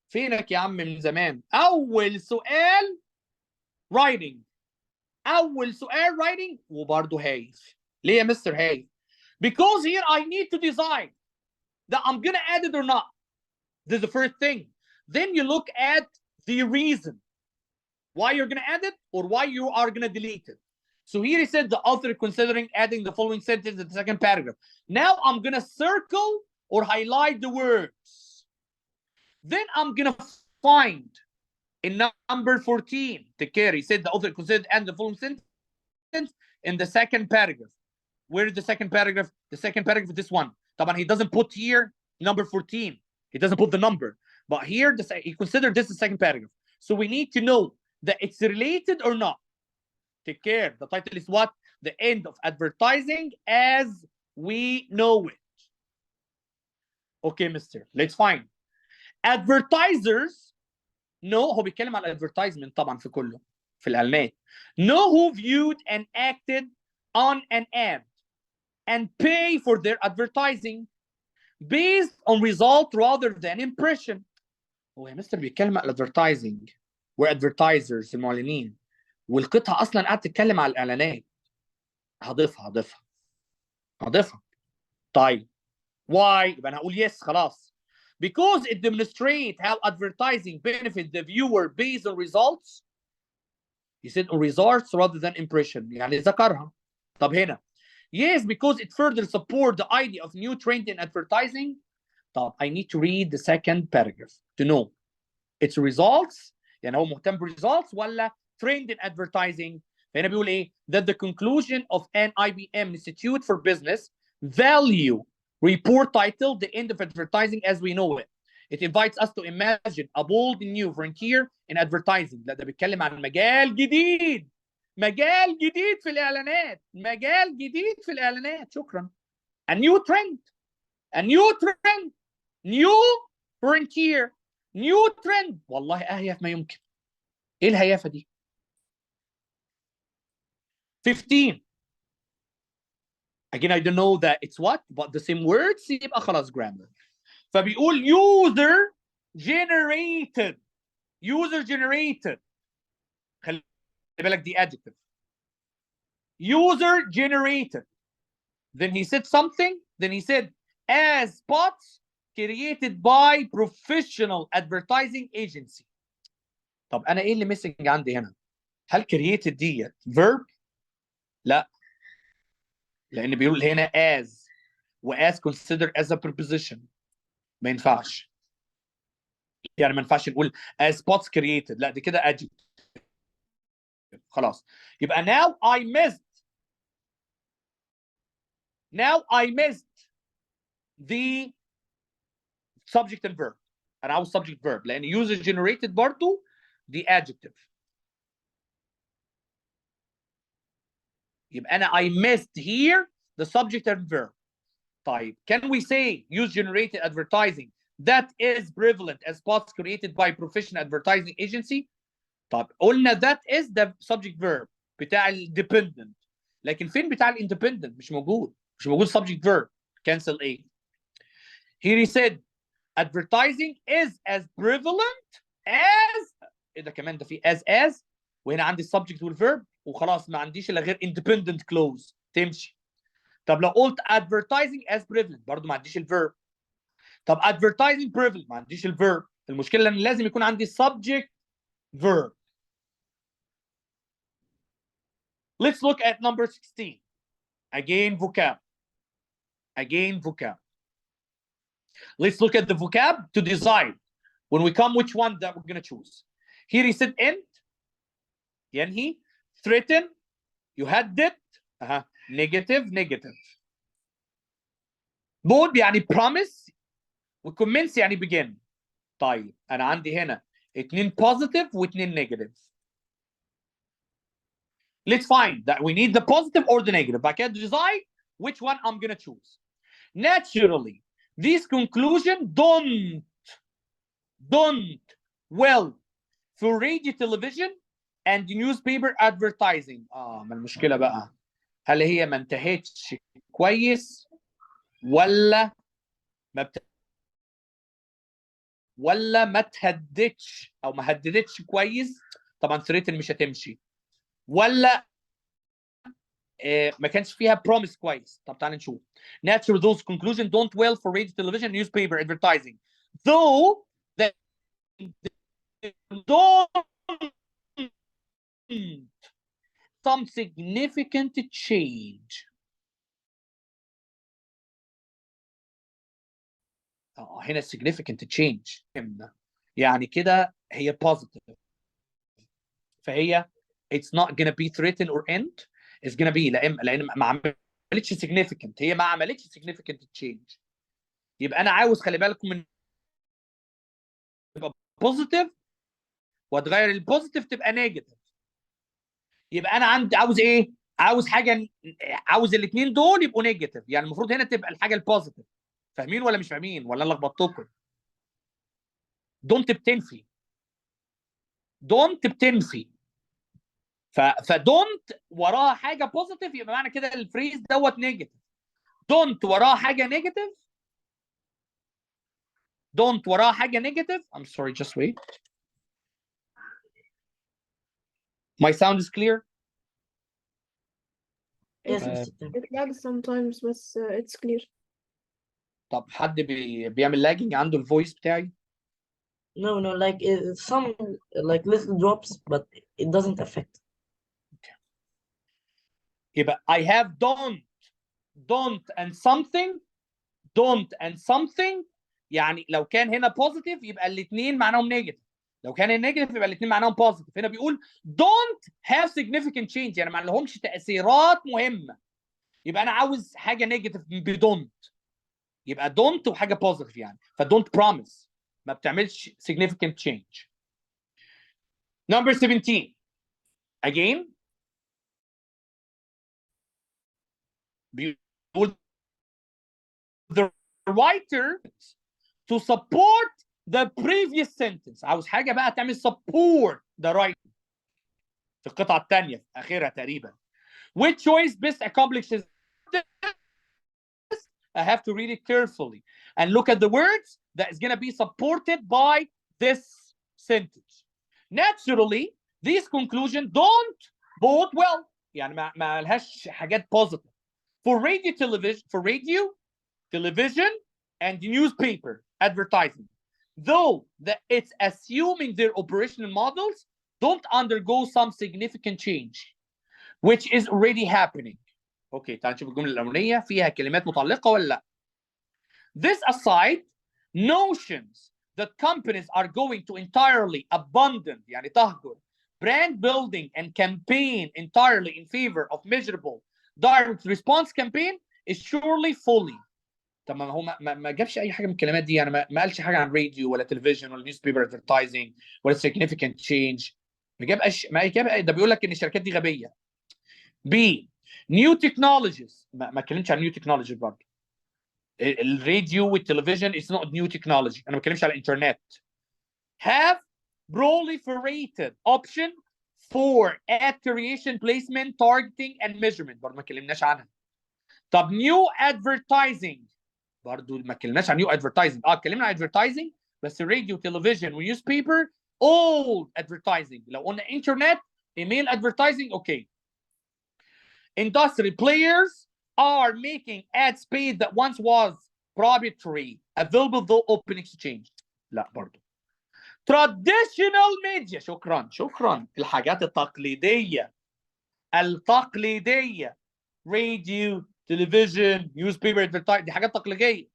فينك يا عم من زمان؟ أول سؤال writing. أول سؤال writing وبرضه هايف. ليه يا مستر هايف؟ Because here I need to decide that I'm gonna add it or not. This is the first thing. Then you look at the reason why you're gonna add it or why you are gonna delete it. So here he said the author considering adding the following sentence in the second paragraph. Now I'm gonna circle or highlight the words. Then I'm gonna find in number 14, take care. He said the author considered adding the following sentence in the second paragraph. Where is the second paragraph? The second paragraph is this one. He doesn't put here number 14. He doesn't put the number. But here, he considered this the second paragraph. So we need to know that it's related or not. Take care. The title is what? The end of advertising as we know it. Okay, mister. Let's find. Advertisers know. هو بيتكلم على advertisement طبعا في كله. في الإعلانات. Know who viewed and acted on an ad and pay for their advertising based on result rather than impression. هو يا مستر بيتكلم على advertising وادفرتايزرز المعلنين، والقطعه اصلا قاعده تتكلم على الاعلانات. هضيفها. طيب why؟ يبقى انا هقول yes خلاص. Because it demonstrates how advertising benefits the viewer based on results. He said on results rather than impression، يعني ذكرها. طب هنا yes because it further support the idea of new trend in advertising. طب I need to read the second paragraph to know its results، يعني هو مهتم بالresults ولا trend in advertising. فهنا بيقول ايه؟ that the conclusion of an IBM Institute for Business value report titled The End of Advertising as We Know It. It invites us to imagine a bold new frontier in advertising. لا ده بيتكلم عن مجال جديد. مجال جديد في الإعلانات. مجال جديد في الإعلانات. شكرا. A new trend. A new trend. New frontier. New trend. والله أهيف ما يمكن. إيه الهيافة دي؟ 15. Again, I don't know that it's what, but the same words يبقى خلاص grammar. فبيقول user generated. User generated. خلي بالك دي adjective. User generated. Then he said something. Then he said as spots created by professional advertising agency. طب انا ايه اللي ميسنج عندي هنا؟ هل created ديت verb؟ لا، لان بيقول هنا as و as considered as a preposition. ما ينفعش، يعني ما ينفعش نقول as spots created، لا دي كده adjective. خلاص، يبقى now I missed the subject and verb. انا عاوز subject verb لان user generated برضو دي adjective. يبقى انا I missed here the subject and verb. طيب can we say user generated advertising that is prevalent as spots created by professional advertising agency؟ طب قلنا that is the subject verb بتاع ال dependent، لكن فين بتاع ال independent؟ مش موجود subject verb. cancel A. Here he said advertising is as prevalent as، ايه ده كمان، ده في as وهنا عندي subject والverb وخلاص، ما عنديش الا غير independent clause تمشي. طب لو قلت advertising as prevalent برضو ما عنديش الverb. طب advertising prevalent ما عنديش الverb. المشكله ان لازم يكون عندي subject verb. Let's look at number 16. Again vocab. Let's look at the vocab to decide when we come which one that we're going to choose. Here he said end ينهي، threaten يهدد negative bold يعني promise وcommence يعني begin. طيب انا عندي هنا 2 positive و2 negative. Let's find that we need the positive or the negative. I can decide which one I'm going to choose. Naturally, this conclusion don't well for radio, television and newspaper advertising. ما المشكلة بقى، هل هي ما انتهتش كويس ولا ما تهددش او ما هددتش كويس؟ طبعا threaten مش هتمشي، ولا ما كانش فيها promise كويس. طب تعال نشوف. Naturally, those conclusions don't well for radio, television, newspaper advertising, though they don't some significant change. هنا significant change يعني كده هي positive، فهي it's not gonna be threatened or end. It's gonna be لان ما عملتش significant، هي ما عملتش significant change. يبقى انا عاوز خلي بالكم من تبقى positive وتغير البوزيتيف تبقى نيجاتيف. يبقى انا عندي عاوز ايه؟ عاوز حاجه، عاوز الاثنين دول يبقوا نيجاتيف، يعني المفروض هنا تبقى الحاجه البوزيتيف. فاهمين ولا مش فاهمين ولا انا لخبطتكم؟ دونت بتنفي فدونت وراها حاجه بوزيتيف، يبقى معنى كده الفريز دوت نيجاتيف. دونت وراها حاجه نيجاتيف، I'm sorry, just wait. My sound is clear. Yes, It lags sometimes بس it's clear. طب حد بيعمل لاجنج عنده الفويس بتاعي؟ No, like some like little drops, but it doesn't affect. يبقى I have don't and something يعني لو كان هنا بوزيتيف يبقى الاثنين معناهم نيجاتيف، لو كان النيجاتيف يبقى الاثنين معناهم بوزيتيف. هنا بيقول don't have significant change يعني ما لهمش تاثيرات مهمه، يبقى انا عاوز حاجه نيجاتيف بدونت، يبقى don't وحاجه بوزيتيف يعني، فدونت promise ما بتعملش significant change. Number 17 again بيقول the writer to support the previous sentence. عاوز حاجه بقى تعمل support the writing في القطعه الثانيه في اخرها تقريبا. Which choice best accomplishes this? I have to read it carefully and look at the words that is going to be supported by this sentence. Naturally, these conclusions don't bode well. يعني ما لهاش حاجات positive for radio, television and newspaper. advertising, though that it's assuming their operational models don't undergo some significant change, which is already happening. اوكي تعال نشوف الجمله الاولانيه فيها كلمات متعلقه ولا لا. This aside, notions that companies are going to entirely abandon يعني تهجر brand building and campaign entirely in favor of measurable direct response campaign is surely fully. طب ما هو ما جابش اي حاجه من الكلمات دي، يعني ما قالش حاجه عن راديو ولا تلفزيون ولا نيوز بيبر ادفرتايزنج ولا significant change. ما جاب ده بيقول لك ان الشركات دي غبيه. B new technologies ما اتكلمش عن new technologies برضه. الراديو والتلفزيون is not new technology، انا ما بتكلمش على الانترنت. have proliferated option for ad creation placement targeting and measurement برضه ما اتكلمناش عنها. طب new advertising برضه ما اتكلمناش عن new advertising. اتكلمنا عن advertising بس راديو تلفزيون ونيوز بيبر all advertising. لو قلنا انترنت ايميل advertising اوكي. Industry players are making ad space that once was proprietary available though open exchange. لا برضه. traditional media شكرا الحاجات التقليدية راديو تلفزيون newspaper advertising دي حاجات تقليدية.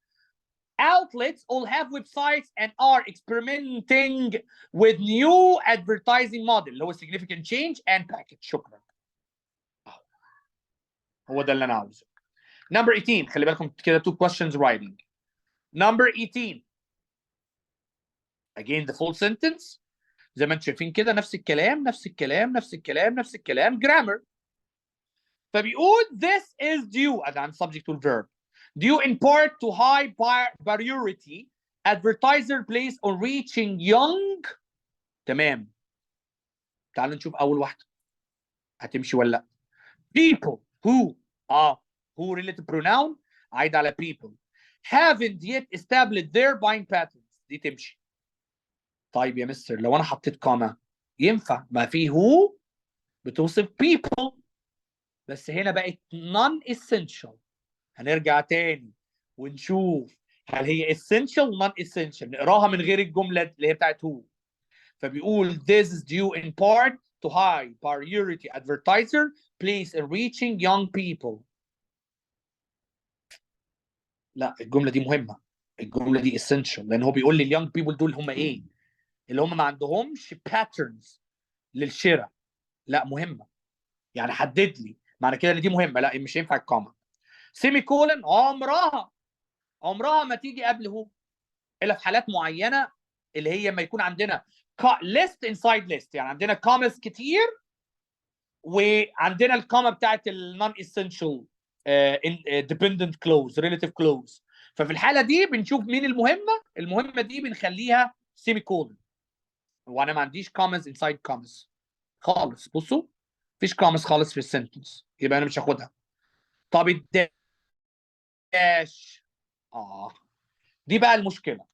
outlets all have websites and are experimenting with new advertising model اللي هو significant change and package. شكرا هو ده اللي انا عاوزه. number 18 خلي بالكم كده 2 questions writing. number 18 again the full sentence زي ما انتم شايفين كده نفس الكلام grammar. فبيقول this is due عن subject to verb due in part to high priority advertiser place on reaching young. تمام تعالوا نشوف اول واحده هتمشي ولا لا. people who who related pronoun عايد على people haven't yet established their buying patterns دي تمشي. طيب يا مستر لو انا حطيت كوما ينفع، ما في هو بتوصف people بس هنا بقت non essential. هنرجع تاني ونشوف هل هي essential non essential نقراها من غير الجمله اللي هي بتاعت هو. فبيقول this is due in part to high priority advertiser place in reaching young people. لا الجمله دي مهمه، الجمله دي essential لان هو بيقول لي اليونج بيبل دول هم ايه؟ اللي هم ما عندهمش patterns للشراء. لا مهمه يعني حدد لي معنى كده ان دي مهمه. لا مش هينفع الكوما. سيمي كولن عمرها ما تيجي قبل هو الا في حالات معينه اللي هي ما يكون عندنا list inside list يعني عندنا كوماز كتير وعندنا الكوما بتاعت النون essential dependent clause relative clause. ففي الحاله دي بنشوف مين المهمه دي بنخليها سيمي كولن. وانا ما عنديش كوماز inside كوماز خالص. بصوا مفيش كوماز خالص في السنتنس يبقى انا مش هاخدها. طب الداش دي بقى المشكله.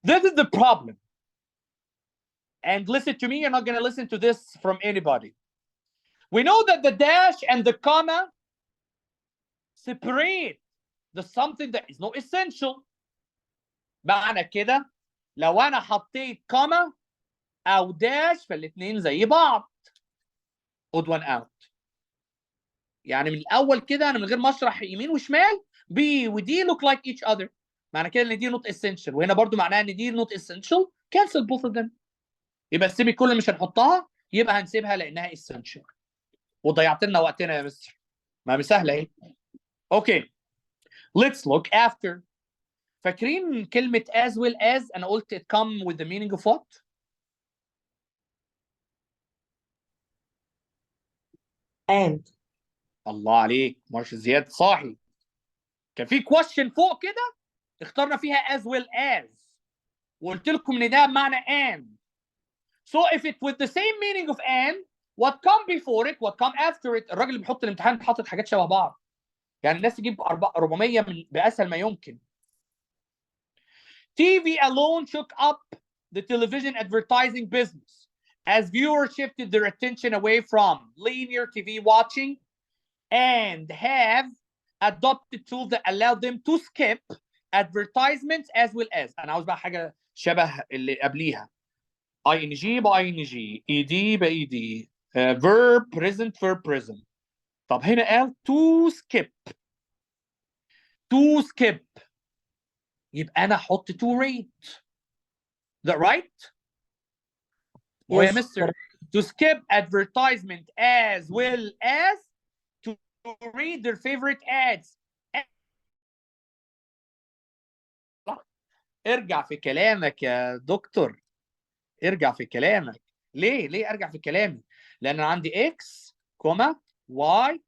This is the problem. And listen to me, you're not going to listen to this from anybody. We know that the dash and the comma separate the something that is not essential. معنى كده لو انا حطيت comma او dash فالاثنين زي بعض. odd one out. يعني من الاول كده انا من غير ما اشرح يمين وشمال B ودي look like each other. معنى كده ان دي not essential وهنا برضو معناها ان دي not essential. cancel both of them. يبقى السيمي كولن مش هنحطها يبقى هنسيبها لانها essential. وضيعت لنا وقتنا يا مستر. ما سهله اهي. اوكي let's look after. فاكرين كلمه as well as انا قلت it come with the meaning of what؟ and. الله عليك مارش زياد صاحي. كان في question فوق كده اخترنا فيها as well as وقلت لكم ان ده بمعنى and. So if it with the same meaning of and what come before it what come after it. الراجل اللي بيحط الامتحان حاطط حاجات شبه بعض يعني الناس تجيب 400 باسهل ما يمكن. TV alone shook up the television advertising business as viewers shifted their attention away from linear TV watching and have adopted tools that allow them to skip advertisements as well as. انا عاوز بقى حاجه شبه اللي قبليها. ing ب-ing, ed ب-ed, verb present verb present. طب هنا قال to skip. to skip يبقى انا احط to rate. that right? Oh yeah, Yes, mister. correct. To skip advertisement as well as to read their favorite ads. ارجع في كلامك يا دكتور. ارجع في كلامك. ليه ارجع في كلامي؟ لان انا عندي x, y,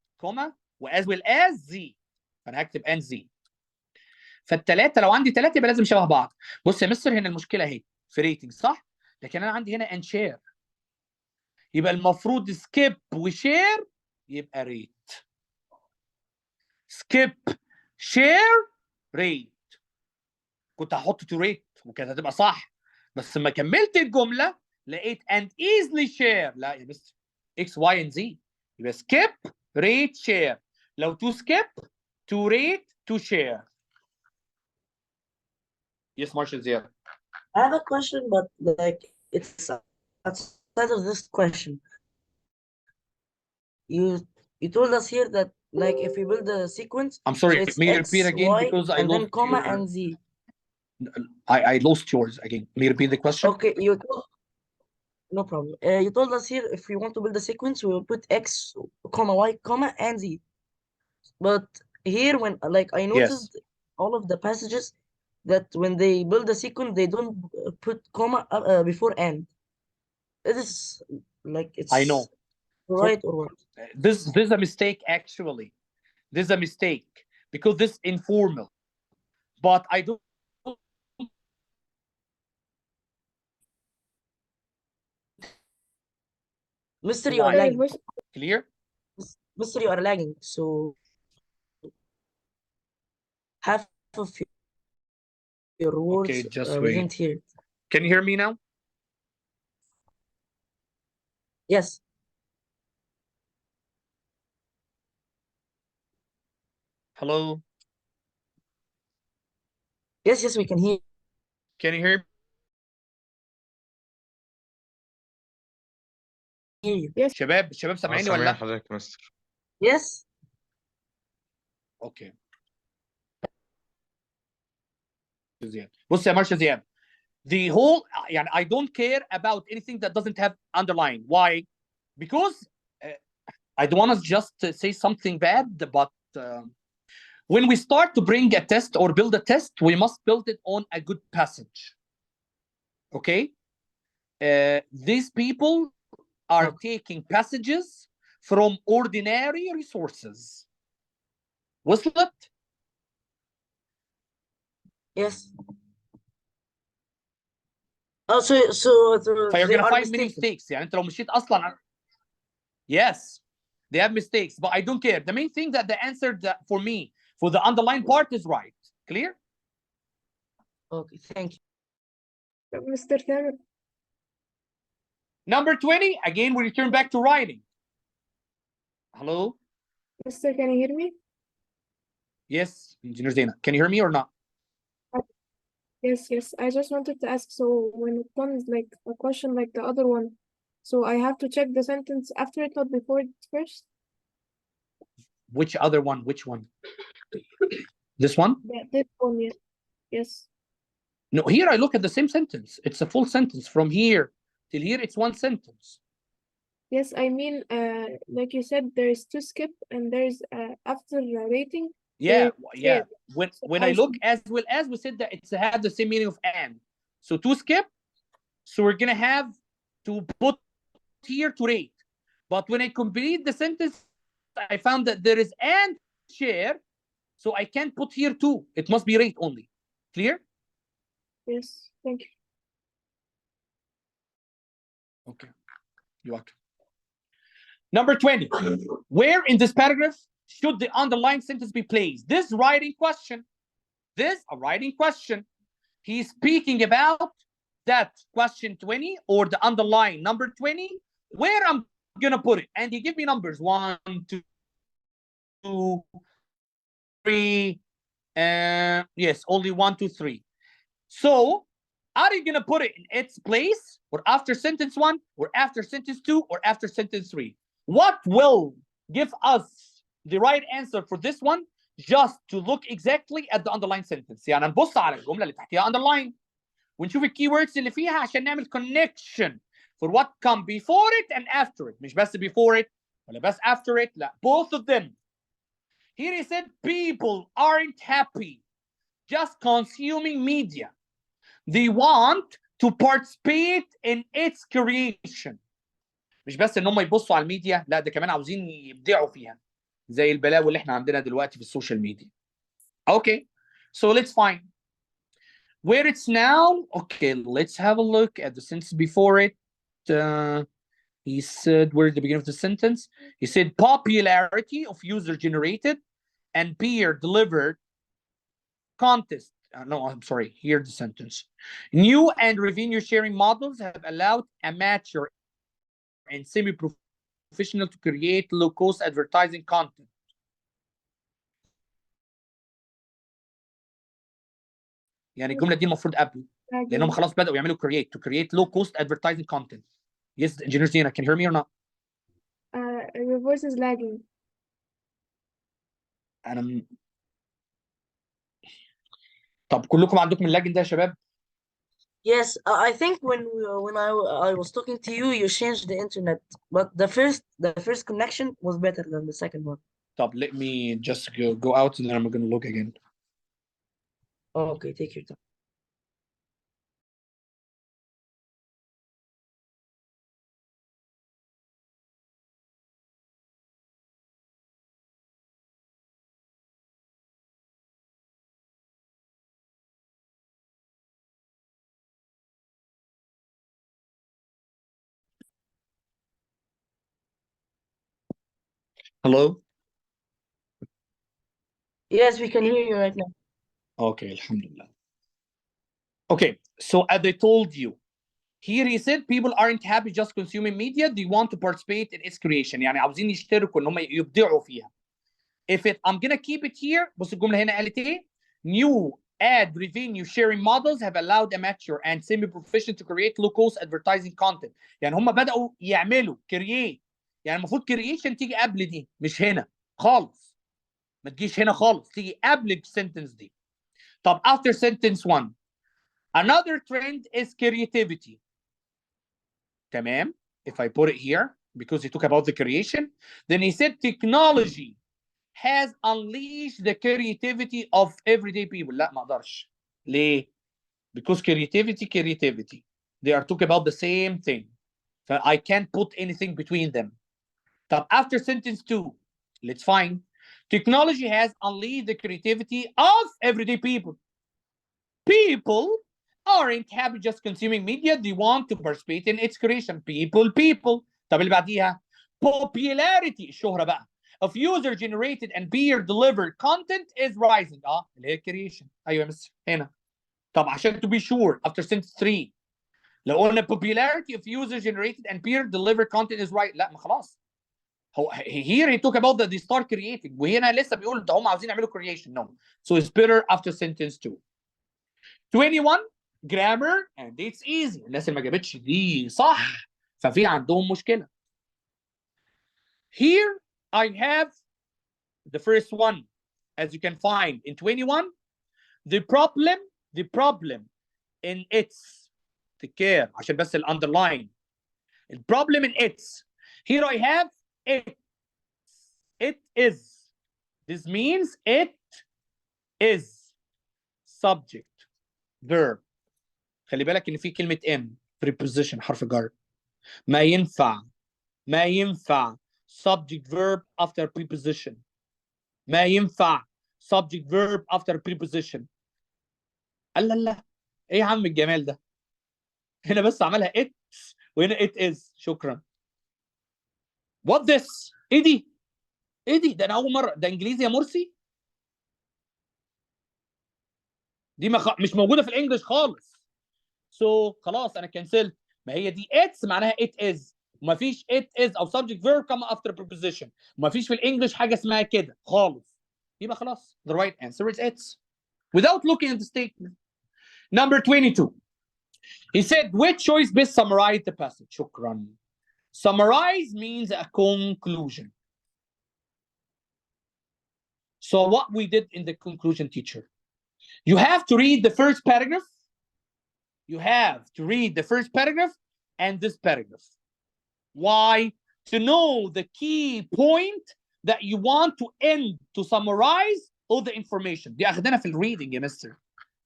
as well as z. فانا هكتب and z. فالثلاثه لو عندي ثلاثه يبقى لازم شبه بعض. بص يا مستر هنا المشكله اهي في ريتنج صح؟ لكن انا عندي هنا and share. يبقى المفروض skip وشير يبقى ريت. skip share rate. كنت هحط to rate وكانت هتبقى صح، بس لما كملت الجمله لقيت and easily share. لا يا مستر x y and z. يبقى skip rate share. لو to skip to rate to share. Yes, Marshall Zia. I have a question, but like it's outside of this question. You told us here that like if we build a sequence, I'm sorry, so it's may you X, repeat again Y, because I and then lost comma your... and Z. I lost yours again. May you repeat the question? Okay, no problem. You told us here if we want to build a sequence, we will put X, comma, Y, comma, and Z. But here, when like I noticed all of the passages that when they build a sequence, they don't put comma before and. It is like it's I know. right or what? This is a mistake actually. This is a mistake because this is informal. But I don't... Mister, you are Line. lagging. Clear? Mister, you are lagging. So half of your words Okay, just we wait. didn't hear it. Can you hear me now? Yes. Hello? Yes, we can hear Can you hear you. Yes. شباب سامعيني ولا سامعين لا؟ حضرتك يا مستر. Yes. اوكي. زياد. بص يا مارشا زياد. The whole يعني I don't care about anything that doesn't have underline. Why? Because I don't want to just say something bad, but when we start to bring a test or build a test, we must build it on a good passage. Okay? These people are taking passages from ordinary resources. وصلت؟ Yes. Oh, so فyou're they gonna are find many mistaken. mistakes. يعني انت لو مشيت اصلا... Yes, they have mistakes, but I don't care. The main thing that the answer that for me for the underlying part is right. Clear? Okay, thank you. Mr. Tamer. Number 20, again, we return back to writing. Hello? Mister, can you hear me? Yes, Engineer Zaina. Can you hear me or not? Yes. I just wanted to ask, so when it comes like a question like the other one, so I have to check the sentence after it, not before it first? Which other one? Which one? This one? This one, yes. Yes. No, here I look at the same sentence. It's a full sentence. From here till here, it's one sentence. Yes, I mean, like you said, there is to skip and there's after rating. Yeah. Share. When I I look as well as, we said that it's had the same meaning of and. So to skip, so we're gonna have to put here to rate. But when I complete the sentence, I found that there is and share, so I can't put here too. It must be rate only. Clear? Yes, thank you. Okay, you're welcome. Number 20. Where in this paragraph should the underlying sentence be placed? This writing question. This a writing question. He's speaking about that question 20 or the underlying number 20. Where I'm gonna put it, and he give me numbers 1, 2, 3, Yes, only 1, 2, 3. So, are you gonna put it in its place, or after sentence 1, or after sentence 2, or after sentence 3? What will give us the right answer for this one? Just to look exactly at the underlined sentence. يعني نبص على الجملة اللي تحتها underline ونشوف الكيوردز اللي فيها عشان نعمل connection for what come before it and after it. مش بس before it ولا بس after it. لا, both of them. Here he said people aren't happy just consuming media. They want to participate in its creation. مش بس ان هم يبصوا على الميديا، لا ده كمان عاوزين يبدعوا فيها زي البلاوي اللي احنا عندنا دلوقتي في السوشيال ميديا. Okay, so let's find where it's now. Okay, let's have a look at the sentence before it. He said, where's the beginning of the sentence? He said popularity of user-generated and peer-delivered contest. No, I'm sorry. Here's the sentence. New and revenue sharing models have allowed amateur and semi-professional to create low-cost advertising content. يعني الجملة دي المفروض قبل لأنهم خلاص بدأوا يعملوا to create low-cost advertising content. Yes, Engineer Zena, can you hear me or not? Your voice is lagging. طب كلكم عندكم اللاجن ده يا شباب؟ Yes, I think when I was talking to you, you changed the internet, but the first connection was better than the second one. طب let me just go out and then I'm gonna look again. Okay, take your time. Hello? Yes, we can hear you right now. Okay, alhamdulillah. Okay, so as I told you, here he said people aren't happy just consuming media, they want to participate in its creation. يعني عاوزين يشتركوا ان هم يبدعوا فيها. I'm gonna keep it here, بص الجملة هنا قالت ايه؟ New ad revenue sharing models have allowed amateur and semi-professional to create low-cost advertising content. يعني هم بدأوا يعملوا create. يعني المفروض creation تيجي قبل دي مش هنا خالص. ما تجيش هنا خالص، تيجي قبل السنتنس دي. طب after sentence 1. Another trend is creativity. تمام. If I put it here, because he talked about the creation, then he said technology has unleashed the creativity of everyday people. لا ما اقدرش. ليه؟ Because creativity. They are talking about the same thing. So I can't put anything between them. طب after sentence 2, let's find. Technology has unleashed the creativity of everyday people. People aren't happy just consuming media, they want to participate in its creation. People. طب اللي بعديها popularity الشهرة بقى of user generated and peer delivered content is rising. اللي هي creation. ايوه يا مستر هنا. طب عشان to be sure after sentence 3 لو قلنا popularity of user generated and peer delivered content is right. لا ما خلاص. هو here he talk about that they start creating وهنا لسه بيقول ده هم عاوزين يعملوا creation. No. So it's better after sentence 2. 21 grammar and it's easy. الناس اللي ما جابتش دي صح ففي عندهم مشكلة. Here I have the first one as you can find in 21. The problem in its take care عشان بس underline. The problem in its. Here I have it. It is. This means it is subject verb. خلي بالك ان في كلمه ام preposition حرف جر. ما ينفع subject verb after preposition. ما ينفع subject verb after preposition. لا ايه يا عم الجمال ده؟ هنا بس عملها it وهنا it is. شكرا. what this؟ ايه دي؟ ده انا اول مره. ده انجليزي يا مرسي؟ دي مش موجوده في الانجليش خالص. خلاص انا كنسلت. ما هي دي اتس معناها it is. وما فيش it is او subject verb come after preposition. وما فيش في الانجليش حاجه اسمها كده خالص. يبقى خلاص the right answer is its. without looking at the statement. Number 22. He said, which choice best summarize the passage? شكرا. Summarize means a conclusion. So what we did in the conclusion, teacher, you have to read the first paragraph. You have to read the first paragraph and this paragraph. Why? To know the key point that you want to end, to summarize all the information. دي أخدنا في reading يا مستر.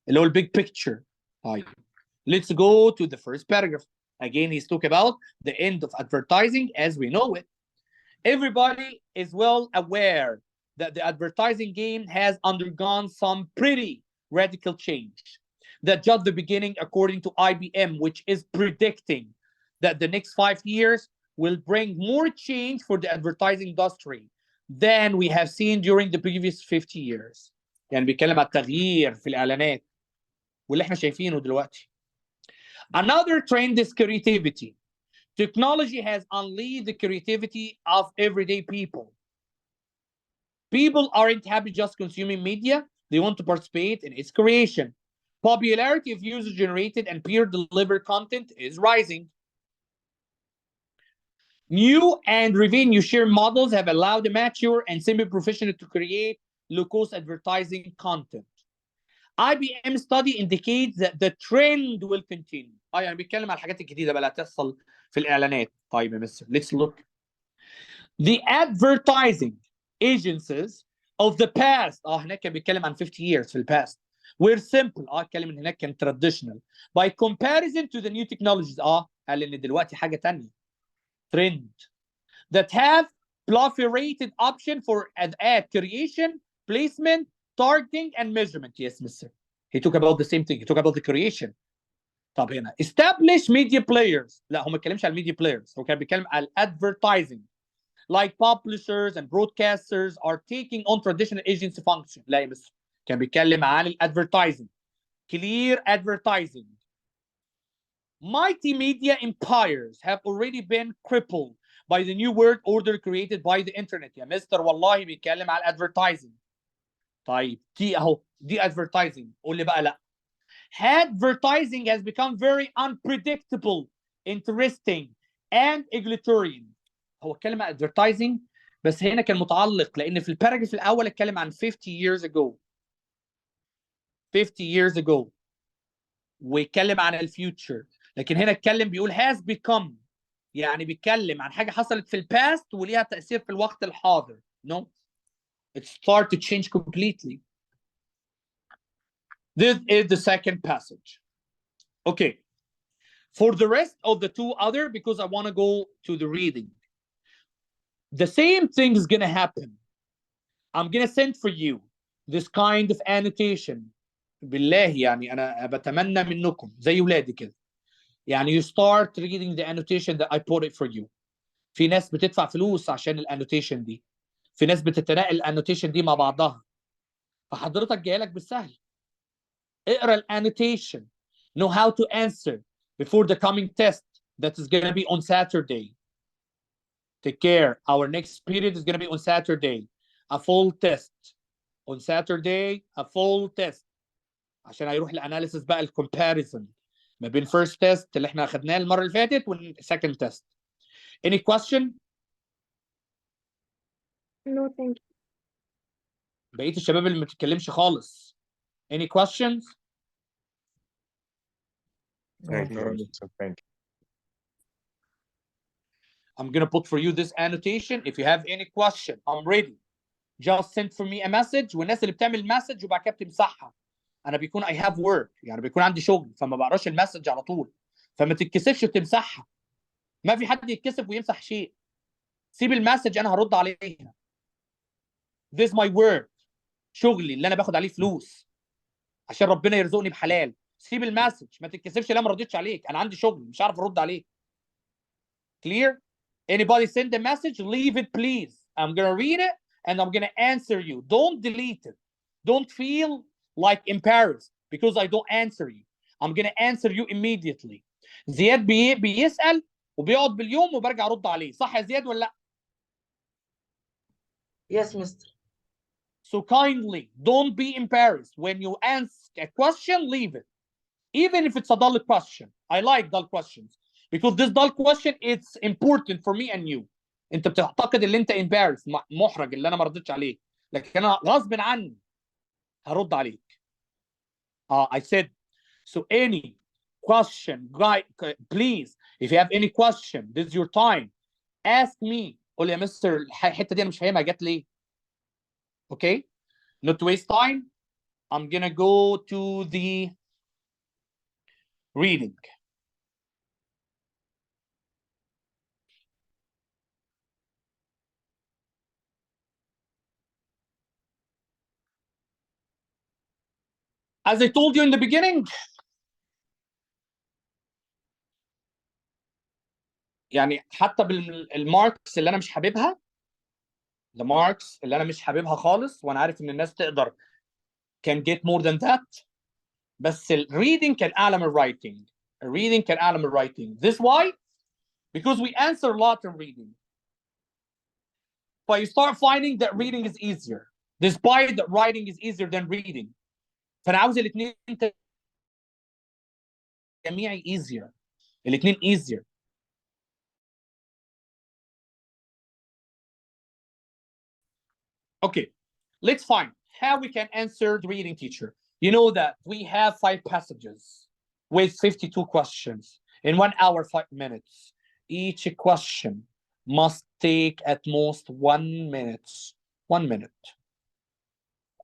اللي هو big picture. طيب. Let's go to the first paragraph. Again, he's talking about the end of advertising as we know it. Everybody is well aware that the advertising game has undergone some pretty radical change. That just the beginning, according to IBM, which is predicting that the next 5 years will bring more change for the advertising industry than we have seen during the previous 50 years. يعني بيتكلم على التغيير في الإعلانات واللي احنا شايفينه دلوقتي. Another trend is creativity. Technology has unleashed the creativity of everyday people. People aren't happy just consuming media. They want to participate in its creation. Popularity of user-generated and peer-delivered content is rising. New and revenue share models have allowed the mature and semi-professional to create low-cost advertising content. IBM study indicates that the trend will continue. يعني بيتكلم على الحاجات الجديدة بقى اللي هتحصل في الإعلانات. طيب يا مستر, let's look. The advertising agencies of the past, هناك كان بيتكلم عن 50 years في الباست, were simple. اتكلم ان هناك كان traditional. By comparison to the new technologies, قال ان دلوقتي حاجة تانية. Trend that have proliferated option for ad creation, placement, targeting, and measurement. Yes, mister. He talked about the same thing. He talked about the creation. طب هنا established media players. لا هو ما اتكلمش على media players. هو كان بيتكلم على advertising. Like publishers and broadcasters are taking on traditional agency function. لا يا مستر. كان بيتكلم عن advertising. Clear advertising. Mighty media empires have already been crippled by the new world order created by the internet. يا مستر والله بيتكلم على advertising. طيب دي اهو دي advertising. قول لي بقى لا. Advertising has become very unpredictable, interesting, and egalitarian. هو اتكلم عن advertising بس هنا كان متعلق لان في الباراجراف الاول اتكلم عن 50 years ago. 50 years ago. ويتكلم عن الفيوتشر. لكن هنا اتكلم بيقول has become. يعني بيتكلم عن حاجه حصلت في الباست وليها تاثير في الوقت الحاضر. No. It started to change completely. This is the second passage. Okay. For the rest of the two other, because I want to go to the reading. The same thing is going to happen. I'm going to send for you this kind of annotation. بالله يعني أنا بتمنى منكم زي ولادي كده. يعني you start reading the annotation that I put it for you. في ناس بتدفع فلوس عشان الانوتيشن دي. في ناس بتتناقل الانوتيشن دي مع بعضها. فحضرتك جاي لك بالسهل. اقرا الانوتيشن. Know how to answer before the coming test that is going to be on Saturday. Take care. Our next period is going to be on Saturday. A full test. On Saturday, a full test. عشان هيروح الاناليسيس بقى الكومباريزن ما بين first test اللي احنا اخدناه المره اللي فاتت وال second test. Any question? No, thank you. بقيه الشباب اللي ما بتتكلمش خالص. Any questions? Thank you. Thank you. I'm going to put for you this annotation. If you have any question, I'm ready. Just send for me a message. والناس اللي بتعمل مسج وبعد كده بتمسحها. انا بيكون I have work. يعني بيكون عندي شغل فما بقراش المسج على طول. فما تتكسفش وتمسحها. ما في حد يتكسف ويمسح شيء. سيب المسج انا هرد عليها. This is my work. شغلي اللي انا باخد عليه فلوس. عشان ربنا يرزقني بحلال. سيب المسج ما تتكسفش لا ما ردتش عليك. انا عندي شغل مش عارف ارد عليك. Clear? Anybody send a message? Leave it please. I'm going to read it and I'm going to answer you. Don't delete it. Don't feel like embarrassed because I don't answer you. I'm going to answer you immediately. زياد بيسأل وبيقعد باليوم وبرجع ارد عليه. صح يا زياد ولا لا؟ Yes, mister. So kindly don't be embarrassed when you ask a question. Leave it, even if it's a dull question. I like dull questions because this dull question it's important for me and you. انت بتعتقد ان انت embarrassed محرج اللي انا ما ردتش عليك، لكن انا غصب عني هرد عليك. I said so. Any question, guy, please, if you have any question, this is your time. Ask me. قول لي يا مستر الحته دي انا مش فاهمها جت ليه. Okay, not to waste time. I'm gonna go to the reading. As I told you in the beginning, يعني حتى بالماركس اللي انا مش حاببها، الماركس اللي انا مش حاببها خالص، وانا عارف ان الناس تقدر can get more than that، بس الريدنج كان اعلى من الرايتنج. الريدنج كان اعلى من الرايتنج. This why? Because we answer a lot in reading. But you start finding that reading is easier, despite that writing is easier than reading. فانا عاوز الاثنين جميعي easier. الاثنين easier. Okay, let's find how we can answer the reading teacher. You know that we have 5 passages with 52 questions in 1 hour 5 minutes. Each question must take at most 1 minute. 1 minute.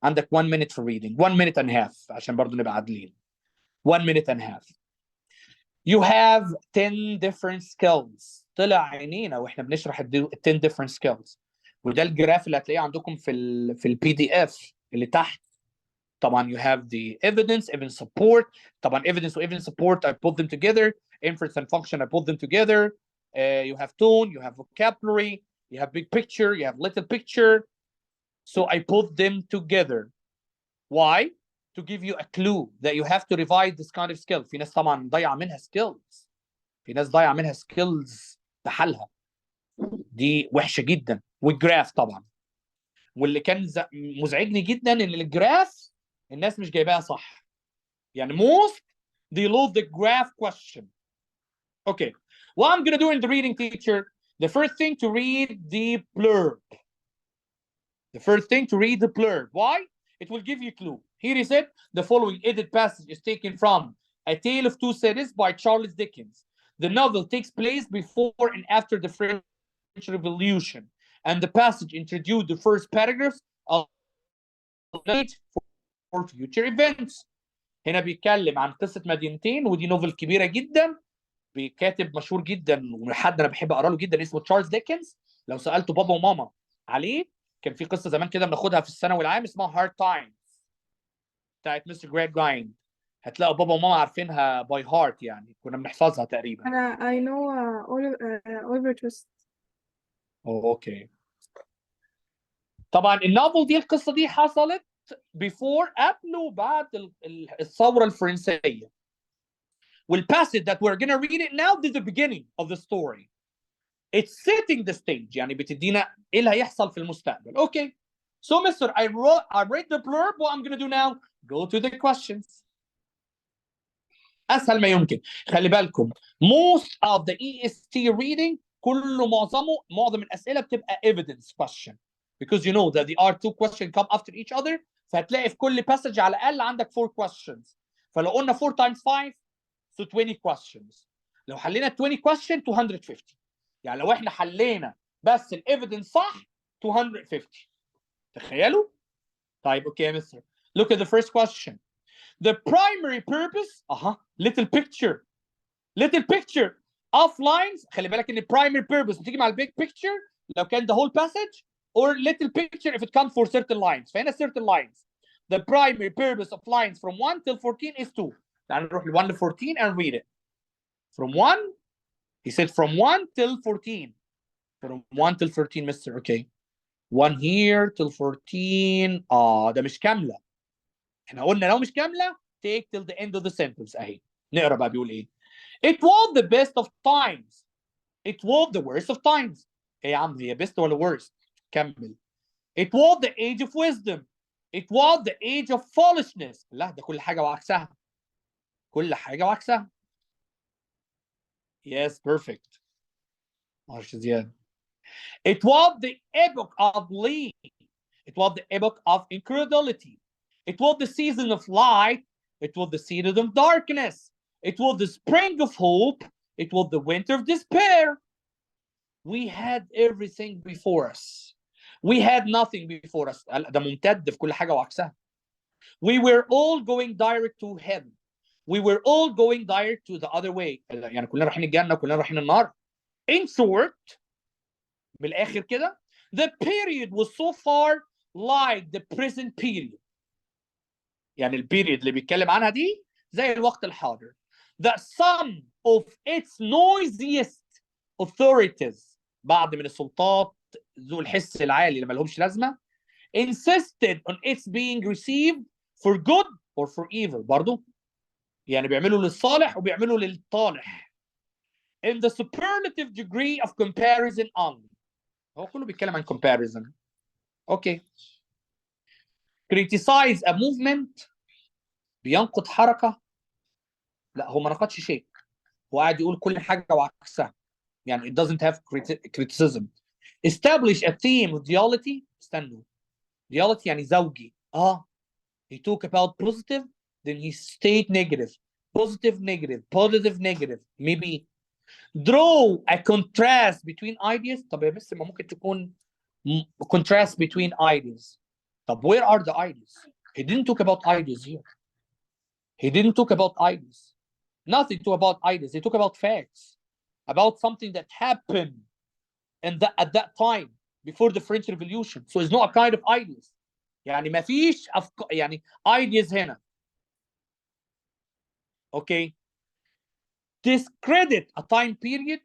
عندك 1 minute for reading, 1 minute and a half عشان برضو نبقى عادلين. 1 minute and a half. You have 10 different skills. طلع عينينا واحنا بنشرح 10 different skills. وده الجراف اللي هتلاقيه عندكم في البي دي اف اللي تحت. طبعا you have the evidence support. طبعا evidence و evidence support I put them together. Inference and function I put them together. You have tone, you have vocabulary, you have big picture, you have little picture. So I put them together. Why? To give you a clue that you have to revise this kind of skill. في ناس طبعا ضايعه منها skills. في ناس ضايعه منها skills بحالها. دي وحشه جدا. والجراف طبعا. واللي كان مزعجني جدا ان الجراف الناس مش جايباها صح. يعني most they love the graph question. Okay, what I'm gonna do in the reading teacher, the first thing to read the blurb. The first thing to read the blurb. Why? It will give you a clue. Here is it. The following edit passage is taken from A Tale of Two Cities by Charles Dickens. The novel takes place before and after the French Revolution, and the passage introduced the first paragraphs of for future events. هنا بيتكلم عن قصة مدينتين، ودي نوفل كبيرة جدا بكاتب مشهور جدا وحد انا بحب اقرا له جدا اسمه تشارلز ديكنز. لو سالته بابا وماما عليه، كان في قصه زمان كده بناخدها في الثانوي العام اسمها هارد تايمز بتاعت مستر جريج جايند. هتلاقوا بابا وماما عارفينها باي هارت، يعني كنا بنحفظها تقريبا. I know Oliver Twist. اوكي. طبعا النوفل دي القصه دي حصلت before قبل وبعد الثوره الفرنسيه. والpassage that we're gonna read it now is the beginning of the story. It's setting the stage. يعني بتدينا ايه اللي هيحصل في المستقبل. Okay. So Mr. I read the blurb. What I'm gonna do now? Go to the questions. اسهل ما يمكن. خلي بالكم most of the EST reading كله معظم الاسئله بتبقى evidence question, because you know that the R2 question come after each other. فهتلاقي في كل passage على الاقل عندك 4 questions. فلو قلنا 4 times 5 so 20 questions. لو حلينا 20 question 250. يعني لو احنا حلينا بس الايفيدنس صح 250. تخيلوا. طيب اوكي يا مستر. Look at the first question. The primary purpose little picture of lines. خلي بالك ان primary purpose بتيجي مع big picture لو كان the whole passage, or little picture if it comes for certain lines. فهنا certain lines. The primary purpose of lines from 1 till 14 is 2. تعال نروح ل 1 to 14 and read it. From 1, he said from 1 till 14. From 1 till 13, Mr. Okay. 1 here till 14. ده مش كاملة. احنا قلنا لو مش كاملة take till the end of the sentence. اهي. نقرا بقى بيقول ايه. It was the best of times. It was the worst of times. ايه يا عم هي best ولا worst؟ كمل. It was the age of wisdom. It was the age of foolishness. لا ده كل حاجة وعكسها. كل حاجة وعكسها. Yes, perfect. ماشي زياد. It was the epoch of lean. It was the epoch of incredulity. It was the season of light. It was the season of darkness. It was the spring of hope. It was the winter of despair. We had everything before us. We had nothing before us. ده ممتد في كل حاجة وعكسها. We were all going direct to heaven. We were all going direct to the other way. يعني كلنا رايحين الجنة كلنا رايحين النار. In short, من الآخر كده, the period was so far like the present period. يعني البيريد اللي بيتكلم عنها دي زي الوقت الحاضر. That some of its noisiest authorities, بعض من السلطات ذو الحس العالي اللي ما لهمش لازمة, insisted on its being received for good or for evil. برضو يعني بيعملوا للصالح وبيعملوا للطالح. In the superlative degree of comparison only. هو كله بيتكلم عن comparison. Okay. Criticize a movement. بينقد حركة. لا هو ما نقدش شيء. هو قاعد يقول كل حاجة وعكسها. يعني it doesn't have criticism. Establish a theme of duality. استنوا. Duality يعني زوجي. He talk about positive, then he state negative. Positive, negative. Positive, negative. Maybe. Draw a contrast between ideas. طب يا بس ما ممكن تكون contrast between ideas. طب where are the ideas? He didn't talk about ideas here. He didn't talk about ideas. Nothing to about ideas. He talk about facts. About something that happened at that time before the French Revolution. So it's not a kind of ideas. يعني ما فيش يعني ideas هنا. Okay. Discredit a time period.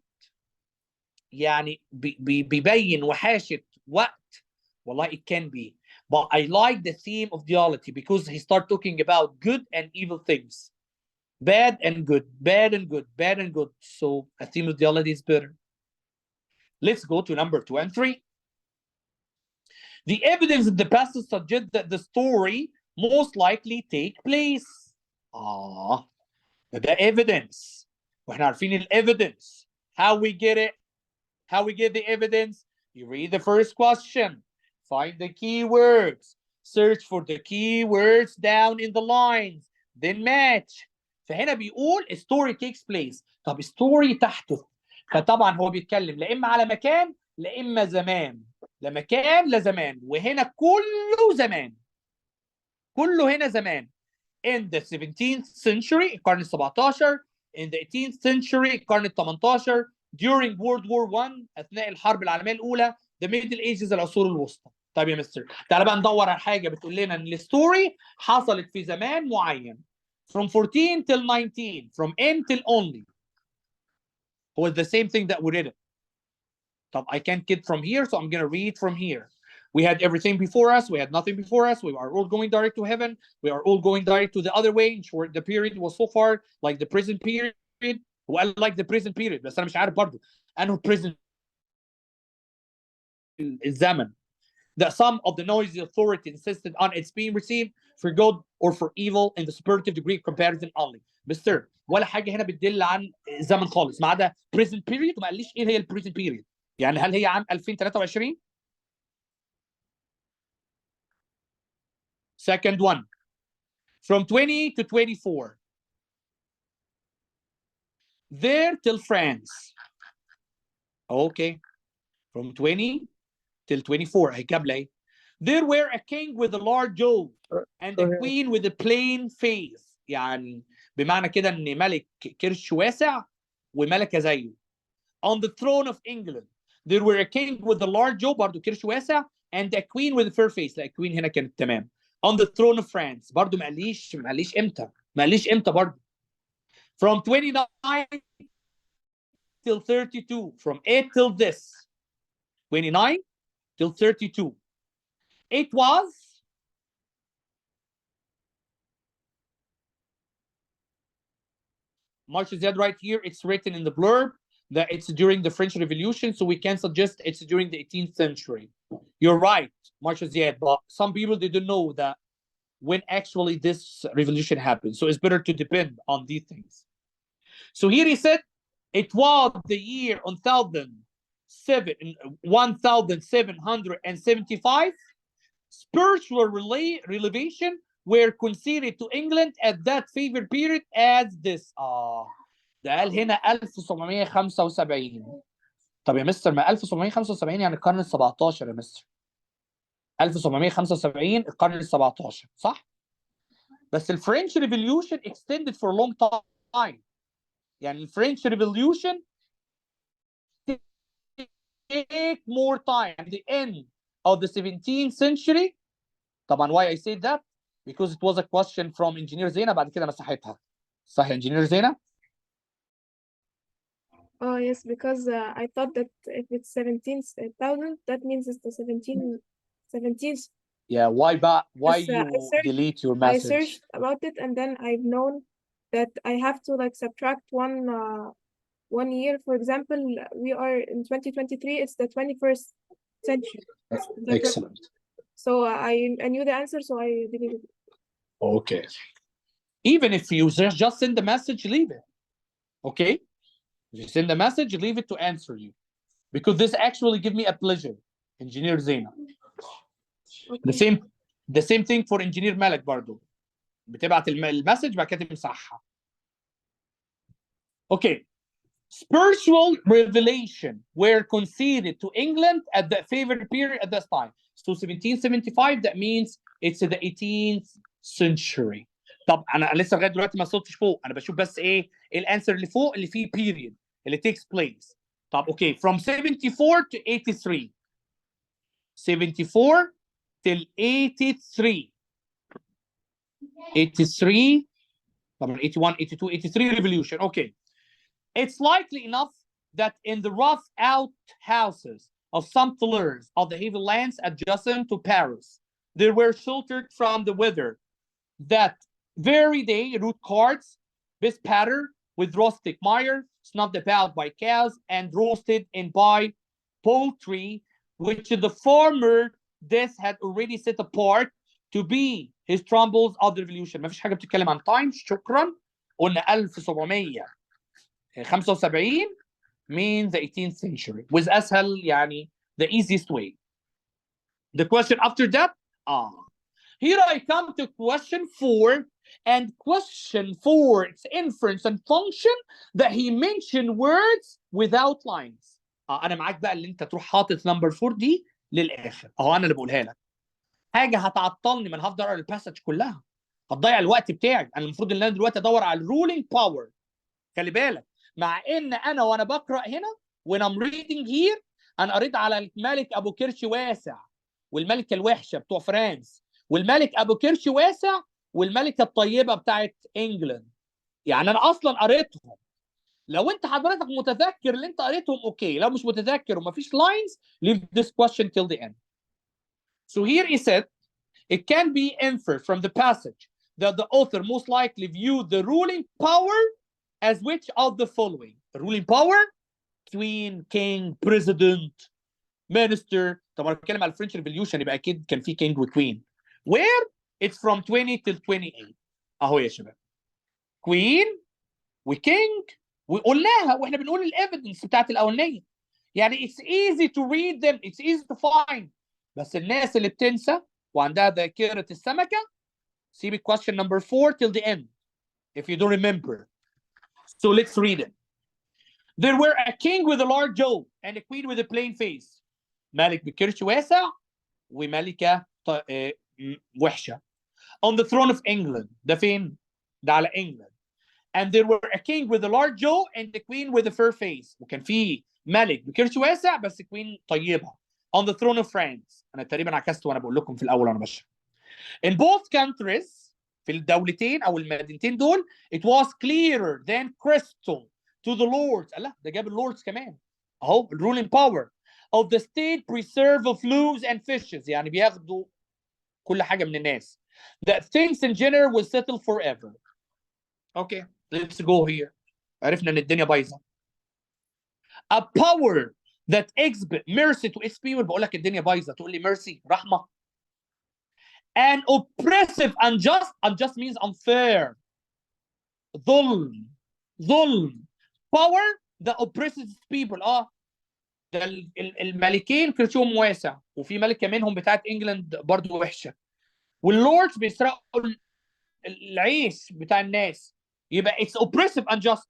يعني بيبين وحاشة وقت. والله it can be. But I like the theme of duality because he start talking about good and evil things. Bad and good, bad and good, bad and good. So a theme of duality is better. Let's go to number 2 and 3. The evidence in the passage suggests that the story most likely take place. The evidence. واحنا عارفين ال evidence. How we get it? How we get the evidence? You read the first question. Find the keywords. Search for the keywords down in the lines. Then match. فهنا بيقول story takes place. طب story تحدث. فطبعا هو بيتكلم لا إما على مكان لا إما زمان. لا مكان لا زمان. وهنا كله زمان. كله هنا زمان. In the 17th century, القرن ال17. In the 18th century, القرن ال18. During World War I, أثناء الحرب العالمية الأولى. The Middle Ages, العصور الوسطى. طيب يا مستر تعالى بقى ندور على حاجة بتقول لنا إن الستوري حصلت في زمان معين. From 14 till 19. From end till only. It was the same thing that we read it. طب I can't get from here, so I'm going to read from here. We had everything before us. We had nothing before us. We are all going direct to heaven. We are all going direct to the other way. In short, the period was so far like the prison period. Well, like the prison period. بس أنا مش عارف برضه أنه prison الزمن. That some of the noisy authority insisted on its being received for good or for evil in the superlative degree of comparison only. Mister, ولا حاجة هنا بتدل عن زمن خالص ما عدا prison period وما قاليش إيه هي ال prison period. يعني هل هي عام 2023؟ Second one. From 20 to 24. There till France. Okay. From 20 till 24. هي كابلة اهي. There were a king with a large jaw and a queen with a plain face. يعني بمعنى كده ان ملك كرش واسع وملكة زيه. On the throne of England. There were a king with a large jaw برضه كرش واسع and a queen with a fair face. لا الكوين هنا كانت تمام. On the throne of France. برضه ما قاليش امتى برضه. From 29 till 32. From 8 till this. 29 till 32. It was Marshall Zed right here. It's written in the blurb that it's during the French Revolution, so we can suggest it's during the 18th century. You're right, Marshall Zed, but some people didn't know that when actually this revolution happened. So it's better to depend on these things. So here he said, it was the year 1775. Spiritual revelation were conceded to England at that favored period as this. ده قال هنا 1775. طب يا مستر، ما 1775 يعني القرن ال 17 يا مستر. 1775 القرن ال 17 صح؟ بس الفرنش ريفوليوشن extended for a long time. يعني الفرنش ريفوليوشن take more time at the end of the 17th century. طبعا why I say that? Because it was a question from engineer زينة بعد كده مسحتها. صح يا engineer زينة؟ Oh yes, because I thought that if it's 17,000, that means it's the 17th. Yeah, why Yes, you delete your I message? searched about it, and then I've known that I have to like subtract one year. For example, we are in 2023. It's the 21st century. Excellent. So I knew the answer, so I deleted it. Okay. Even if you just send the message, leave it. Okay? If you send the message, leave it to answer you. Because this actually give me a pleasure. Engineer Zena. Okay. The same thing for engineer مالك برضو. بتبعت المسج بعد كده تمسحها. Okay. Spiritual revelation were conceded to England at the favored period at this time. So 1775, that means it's the 18th century. طب انا لسه لغايه دلوقتي ما صوتش فوق، انا بشوف بس ايه الانسر اللي فوق اللي فيه period اللي takes place. طب اوكي from 74 to 83. 74 till 83. 83 طبعا 81 82 83 revolution. Okay. It's likely enough that in the rough out houses of some pillars of the heavy lands adjacent to Paris, they were sheltered from the weather. That very day, root carts, bespattered with rustic mire, snuffed about by cows, and roasted in by poultry, which the farmer this had already set apart to be his troubles of the revolution. ما فيش حاجة بتتكلم عن time. شكرا. قلنا 1775 means the 18th century. with أسهل يعني the easiest way. The question after that, here I come to question 4, and question 4, its inference and function that he mentioned words without lines. انا معاك بقى اللي انت تروح حاطط نمبر 4 دي للاخر، اهو انا اللي بقولها لك. حاجه هتعطلني، ما انا هفضل اقرا الباسج كلها، هتضيع الوقت بتاعي. انا المفروض ان انا دلوقتي ادور على الرولينج باور. خلي بالك، مع ان انا وانا بقرا هنا when I'm reading here انا قريت على الملك ابو كرش واسع والملكه الوحشه بتوع فرنسا والملك ابو كرش واسع والملكه الطيبه بتاعت انجلند. يعني انا اصلا قريتهم. لو انت حضرتك متذكر اللي انت قريتهم اوكي، لو مش متذكر ومفيش lines leave this question till the end. So here he said it can be inferred from the passage that the author most likely viewed the ruling power as which of the following? The ruling power: queen, king, president, minister. طبعا بتكلم على الفرنش ريفوليوشن يبقى اكيد كان في king وكوين. Where it's from 20 till 28. اهو يا شباب. queen وking وقلناها واحنا بنقول الايفيدنس بتاعت الاولانيه. يعني it's easy to read them, it's easy to find. بس الناس اللي بتنسى وعندها ذاكره السمكه سيب question number 4 till the end if you don't remember. So let's read it. There were a king with a large jaw and a queen with a plain face. ملك بكرش واسع وملكة وحشة. On the throne of England. ده فين؟ ده على England. And there were a king with a large jaw and a queen with a fair face. وكان في ملك بكرش واسع بس queen طيبة. On the throne of France. أنا تقريبا عكست وأنا بقول لكم في الأول وأنا بشرح. In both countries في الدولتين أو المدينتين دول it was clearer than crystal to the lords. لا ده جاب اللوردز كمان. أهو ruling power of the state preserve of flues and fishes. يعني بياخدوا كل حاجة من الناس. That things in general will settle forever. Okay, let's go here. عرفنا إن الدنيا بايظة. A power that exhibit mercy to its people. بقول لك الدنيا بايظة تقول لي mercy رحمة. An oppressive unjust means unfair. ظلم. Power the oppressive people. ده الملكين كرشهم واسع، وفي ملكه منهم بتاعت انجلاند برضو وحشه. واللوردز بيسرقوا العيش بتاع الناس. يبقى it's oppressive unjust.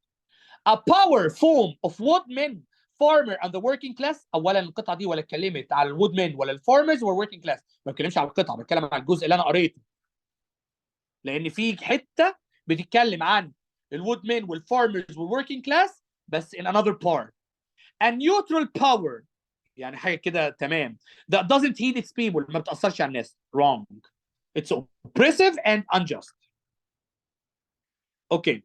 A power form of woodmen, farmer and the working class. اولا القطعه دي ولا اتكلمت على الwoodmen ولا الفارمرز ولا working class، ما بتكلمش على القطعه، بتكلم على الجزء اللي انا قريته، لان في حته بتتكلم عن الwoodmen والفارمرز والworking class بس in another part. A neutral power يعني حاجه كده تمام. That doesn't heed its people، ما بتاثرش على الناس. wrong. It's oppressive and unjust. اوكي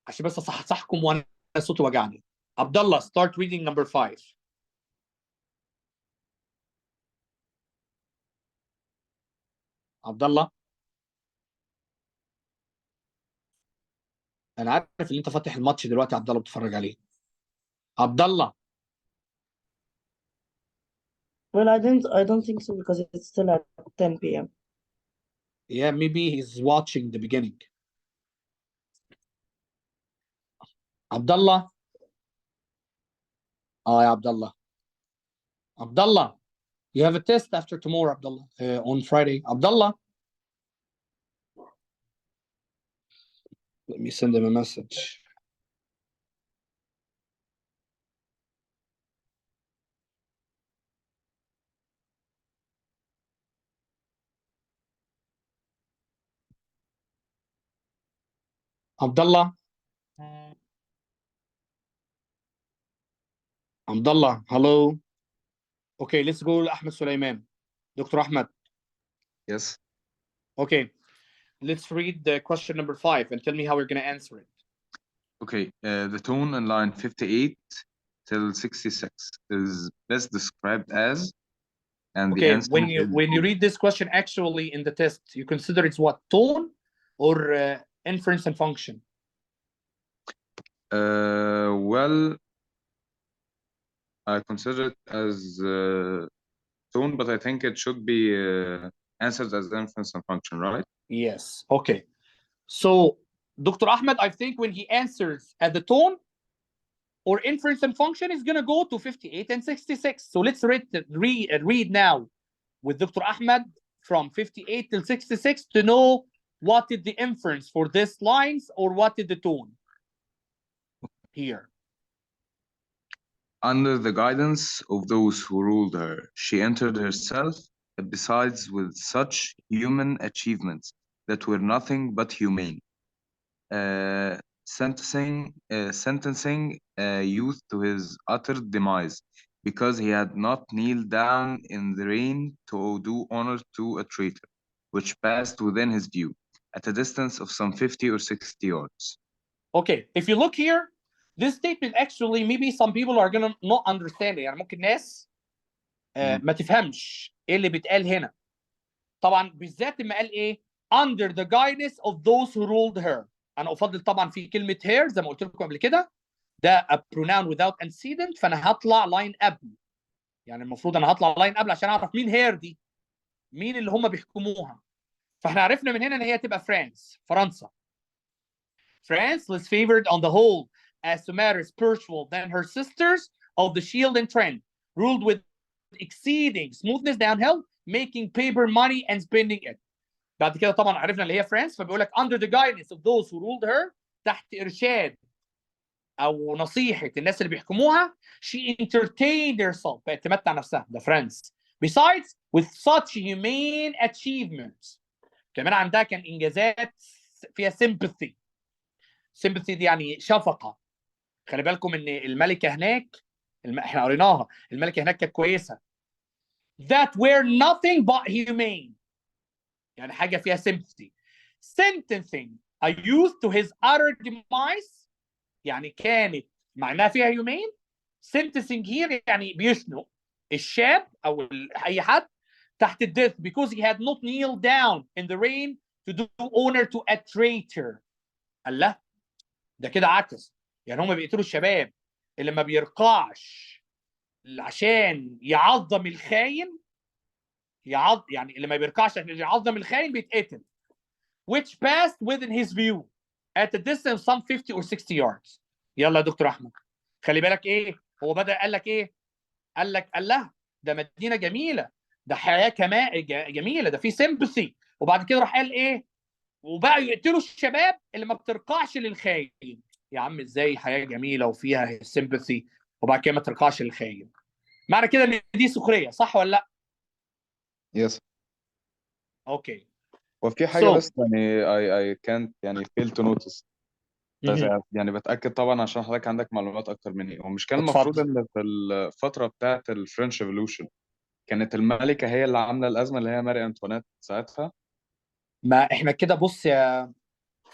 عشان بس اصحصحكم وانا صوتي وجعني. عبد الله start reading number 5. عبد الله انا عارف ان انت فاتح الماتش دلوقتي يا عبد الله بتتفرج عليه. عبد الله. Well, I don't think so because it's still at 10 p.m. Yeah, maybe he's watching the beginning. عبد الله. يا عبد الله. عبد الله. You have a test after tomorrow, Abdullah, on Friday. Abdullah. Let me send him a message. Abdullah. Abdullah, hello. Okay, let's go to Ahmed Sulaiman. Dr. Ahmed. Yes. Okay, let's read the question number 5 and tell me how we're going to answer it. Okay. The tone in line 58 till 66 is best described as, and the Okay, answer when you is read this question actually in the test, you consider it's what, tone or inference and function? well, I consider it as tone, but I think it should be answered as inference and function, right? Yes. Okay. So, Dr. Ahmed, I think when he answers at the tone or inference and function, is going to go to 58 and 66. So let's read now with Dr. Ahmed from 58 till 66 to know what is the inference for these lines or what is the tone here. Under the guidance of those who ruled her, she entered herself, besides with such human achievements that were nothing but humane, sentencing youth to his utter demise, because he had not kneeled down in the rain to do honor to a traitor, which passed within his view, at a distance of some 50 or 60 yards. Okay, if you look here, this statement actually maybe some people are gonna not understand it. يعني ممكن ناس ما تفهمش ايه اللي بيتقال هنا. طبعا بالذات لما قال ايه under the guidance of those who ruled her. انا افضل طبعا في كلمه her زي ما قلت لكم قبل كده، ده a pronoun without antecedent، فانا هطلع لاين قبل. يعني المفروض انا هطلع لاين قبل عشان اعرف مين her دي، مين اللي هم بيحكموها. فاحنا عرفنا من هنا ان هي تبقى فرنسا. France was favored on the whole as to matters spiritual than her sisters of the shield and trend, ruled with exceeding smoothness downhill, making paper money and spending it. بعد كده طبعا عرفنا اللي هي فرانس، فبيقول لك under the guidance of those who ruled her، تحت ارشاد او نصيحه الناس اللي بيحكموها، she entertained herself، بقت تمتع نفسها، ده فرانس. Besides with such humane achievements، كمان عندها كان انجازات فيها sympathy. sympathy دي يعني شفقه. خلي بالكم ان الملكه هناك احنا قريناها، الملكه هناك كانت كويسه. that were nothing but humane، يعني حاجه فيها sympathy. sentencing a youth to his utter demise، يعني كانت معناها فيها humane. sentencing here يعني بيشنق الشاب او اي حد تحت الديث because he had not kneeled down in the rain to do honor to a traitor. الله، ده كده عكس. يعني هم بيقتلوا الشباب اللي ما بيرقعش عشان يعظم الخاين، يعني اللي ما بيركعش عشان يعظم الخاين بيتقتل. which passed within his view at a distance some 50 or 60 yards. يلا يا دكتور احمد، خلي بالك ايه هو بدأ قال لك ايه؟ قال لها ده مدينه جميله، ده حياه كمان جميله، ده في سيمباثي. وبعد كده راح قال ايه؟ وبقى يقتلوا الشباب اللي ما بترقعش للخاين. يا عم ازاي حياه جميله وفيها سيمباثي وبعد كده ما ترقعش للخاين؟ معنى كده ان دي سخريه، صح ولا لا؟ يس. اوكي. وفي حاجة بس يعني I can't يعني fail to notice. يعني بتأكد طبعا عشان حضرتك عندك معلومات أكتر مني. هو مش كان المفروض إن في الفترة بتاعة الفرنش ريفولوشن كانت الملكة هي اللي عاملة الأزمة اللي هي ماري أنطوانيت ساعتها؟ ما احنا كده بص يا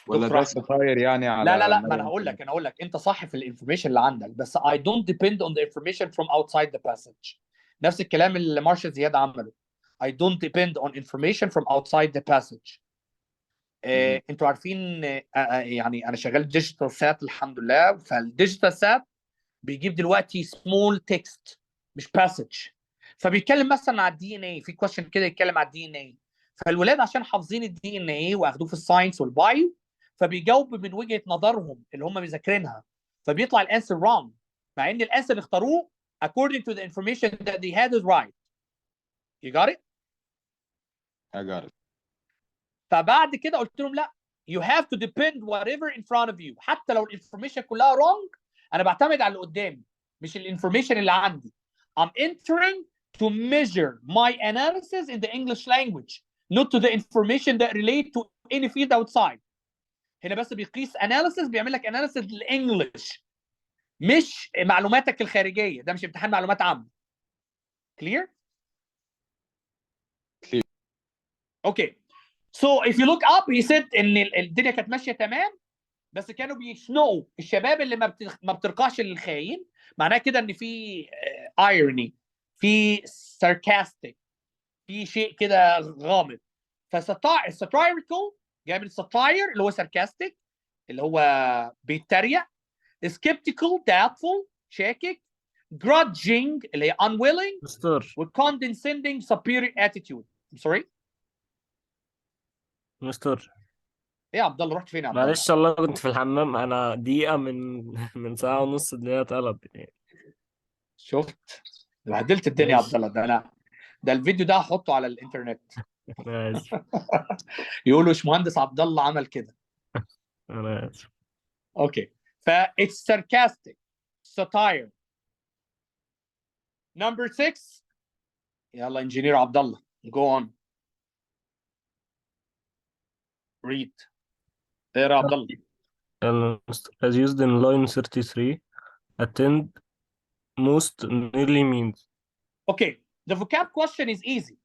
ولا دكتور ده احمد، سفاير يعني على لا ما ماري انا أنطوانيت؟ هقول لك انت صح في الانفورميشن اللي عندك، بس I don't depend on the information from outside the passage. نفس الكلام اللي مارشال زياد عمله. I don't depend on information from outside the passage. انتوا عارفين يعني انا شغال ديجيتال سات الحمد لله، فالديجيتال سات بيجيب دلوقتي سمول تكست مش باسج. فبيتكلم مثلا على الدي ان اي، في كويشن كده يتكلم على الدي ان اي، فالولاد عشان حافظين الدي ان اي واخدوه في الساينس والبايو فبيجاوبوا من وجهه نظرهم اللي هم مذاكرينها، فبيطلع الانسر wrong مع ان الانسر اللي اختاروه according to the information that they had is right. You got it؟ I got it. فبعد كده قلت لهم لا، you have to depend whatever in front of you، حتى لو الانفورميشن كلها wrong انا بعتمد على اللي قدامي مش الانفورميشن اللي عندي. I'm entering to measure my analysis in the English language not to the information that relate to any field outside. هنا بس بيقيس analysis، بيعمل لك analysis للانجلش مش معلوماتك الخارجيه، ده مش امتحان معلومات عامه. clear؟ Clear. اوكي. So if you look up he said ان الدنيا كانت ماشيه تمام بس كانوا بيشنقوا الشباب اللي ما بترقعش للخاين. معناه كده ان في irony، في sarcastic، في شيء كده غامض. فsatirical جاي من satire اللي هو sarcastic اللي هو بيتريق، skeptical doubtful شاكك، grudging اللي هي unwilling، مستر condescending superior attitude. I'm sorry. مستر ايه يا عبد الله رحت فين يا عبد الله؟ معلش والله كنت في الحمام، انا دقيقة من ساعة ونص الدنيا طلب يعني. شفت بهدلت الدنيا يا عبد الله. ده الفيديو ده هحطه على الانترنت. انا اسف. يقولوا ايش مهندس عبد الله عمل كده. انا اسف. اوكي. ف it's sarcastic satire. Number 6. يلا انجينير عبد الله go on read. اقرا يا عبد الله. As used in line 33, attend most nearly means. Okay, the vocab question is easy.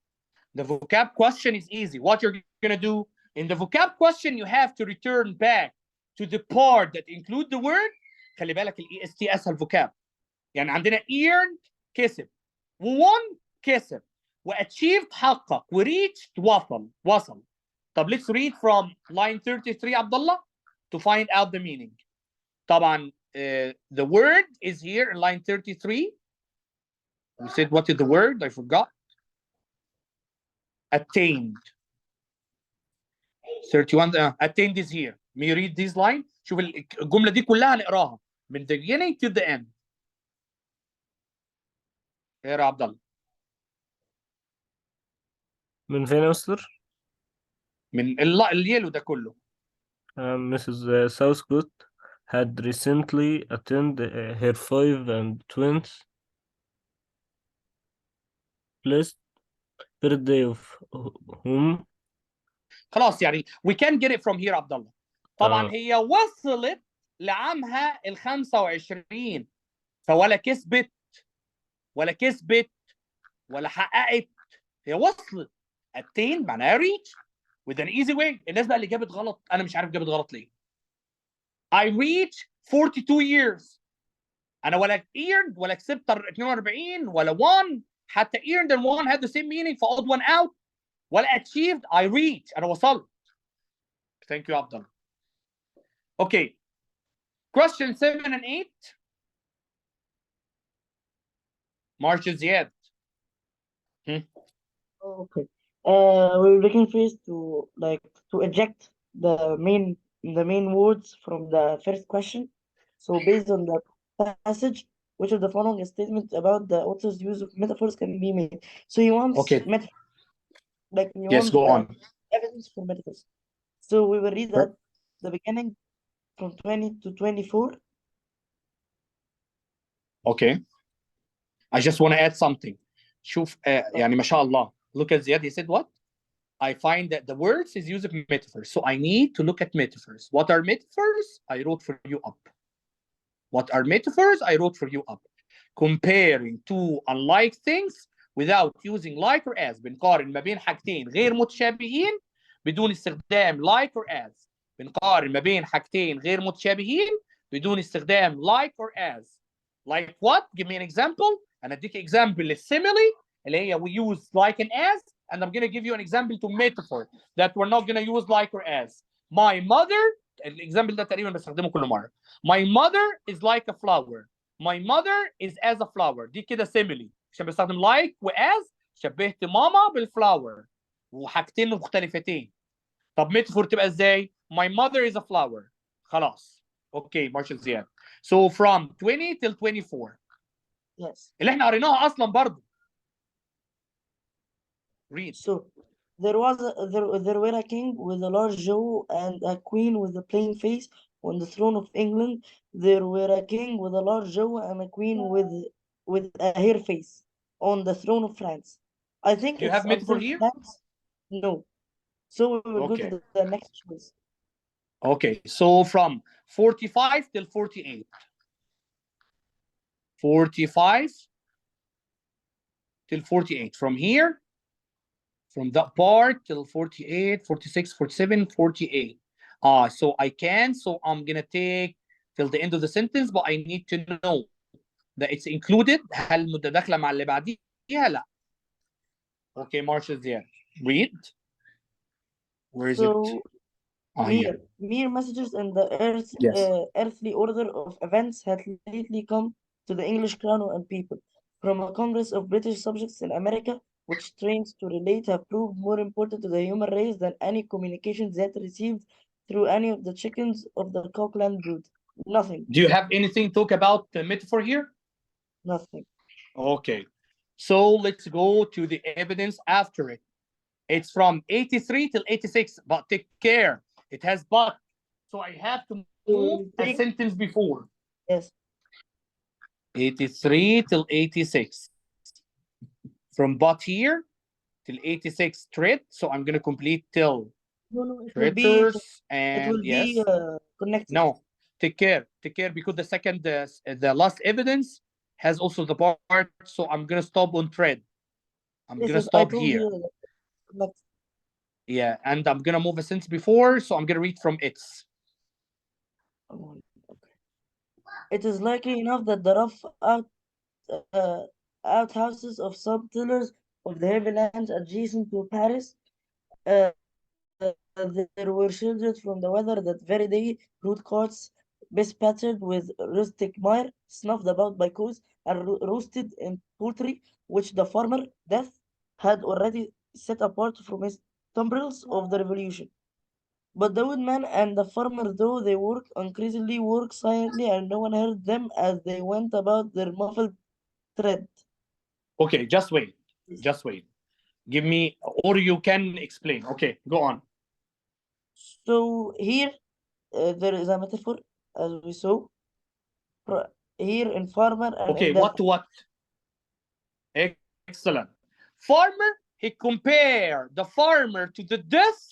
The vocab question is easy. What you're going to do in the vocab question, you have to return back to the part that include the word. خلي بالك ال EST اسهل vocab. يعني عندنا earned كسب، won كسب، واchieved حقق، وreached وصل. طب let's read from line 33 عبد الله to find out the meaning. طبعا the word is here in line 33. We said what is the word? I forgot. Attained. 31 attained is here. May you read this line? شوف الجملة دي كلها نقراها من the beginning to the end. اقرا عبد الله. من فين يا مستر؟ من اليلو ده كله. Mrs. Southcott had recently attended her 5 and twins blessed birthday of whom. خلاص يعني we can get it from here عبد الله. طبعا هي وصلت لعامها ال 25 فولا كسبت ولا حققت، هي وصلت. attain معناها reach with an easy way. الناس بقى اللي جابت غلط انا مش عارف جابت غلط ليه. I reach 42 years. انا ولا earned ولا كسبت 42 ولا won، حتى earned and won had the same meaning ف odd one out، ولا achieved. I reach انا وصلت. Thank you عبد الله. Okay. Question 7 and 8. Marshal Ziad. Okay. We're looking first to eject the main words from the first question. So based on the passage, which of the following statements about the author's use of metaphors can be made? So he wants Okay. he Yes, wants go the on. evidence for metaphors. So we will read Per- at the beginning from 20 to 24. Okay. I just want to add something. شوف يعني ما شاء الله. Look at Ziad. He said what? I find that the words is use of metaphors. So I need to look at metaphors. What are metaphors? I wrote for you up. What are metaphors? I wrote for you up. Comparing two unlike things without using like or as. بنقارن ما بين حاجتين غير متشابهين بدون استخدام like or as. بنقارن ما بين حاجتين غير متشابهين بدون استخدام like or as. Like what? Give me an example. أنا أديك example للsimile اللي هي we use like and as, and I'm going to give you an example to metaphor that we're not going to use like or as. My mother, الاكزامبل ده تقريبا بستخدمه كل مره. My mother is like a flower. My mother is as a flower. دي كده simile عشان بستخدم like و as. شبهت ماما بالفلاور وحاجتين مختلفتين. طب ميتافور تبقى ازاي؟ My mother is a flower. خلاص. اوكي مارشال زياد. So from 20 till 24. Yes. اللي احنا قريناها اصلا برضه. Read. So there were a king with a large jaw and a queen with a plain face on the throne of England. There were a king with a large jaw and a queen with a hair face on the throne of France. I think Do you it's have metaphor until here? France. No. So we will go Okay. to the next choice. Okay, so from 45 till 48. 45 till 48. From here, from that part till 48, 46, 47, 48. So I can, so I'm gonna take till the end of the sentence, but I need to know that it's included. هل متداخلة مع اللي بعديها؟ لا. Okay, Marshall there. Read. Where is it? So Here. mere messages in the Yes. earthly order of events had lately come to the English crown and people from a congress of British subjects in America, which trains to relate have proved more important to the human race than any communications yet received through any of the chickens of the Cockland brood. Nothing. Do you have anything to talk about the metaphor here? Nothing. Okay. So let's go to the evidence after it. It's from 83 till 86, but take care. It has but. So I have to move a sentence before. Yes. 83 till 86. From but here till 86 thread. So I'm going to complete till No, threaders it will and yes. be connected. No, take care because the second, the last evidence has also the part. So I'm going to stop on thread. I'm going to stop here. Yeah, and I'm going to move a sentence before. So I'm going to read from its. Okay. It is likely enough that the rough outhouses of subtillers of the heavy lands adjacent to Paris, there were shielded from the weather that very day, root carts bespattered with rustic mire, snuffed about by cows, and roasted in poultry, which the farmer, Death, had already set apart from his tumbrils of the revolution. But the woodman and the farmer, though they increasingly work silently, and no one heard them as they went about their muffled tread. Okay, just wait. Just wait. Give me, or you can explain. Okay, go on. So here, there is a metaphor, as we saw. Here in farmer and okay, in what? Excellent. Farmer, he compared the farmer to the death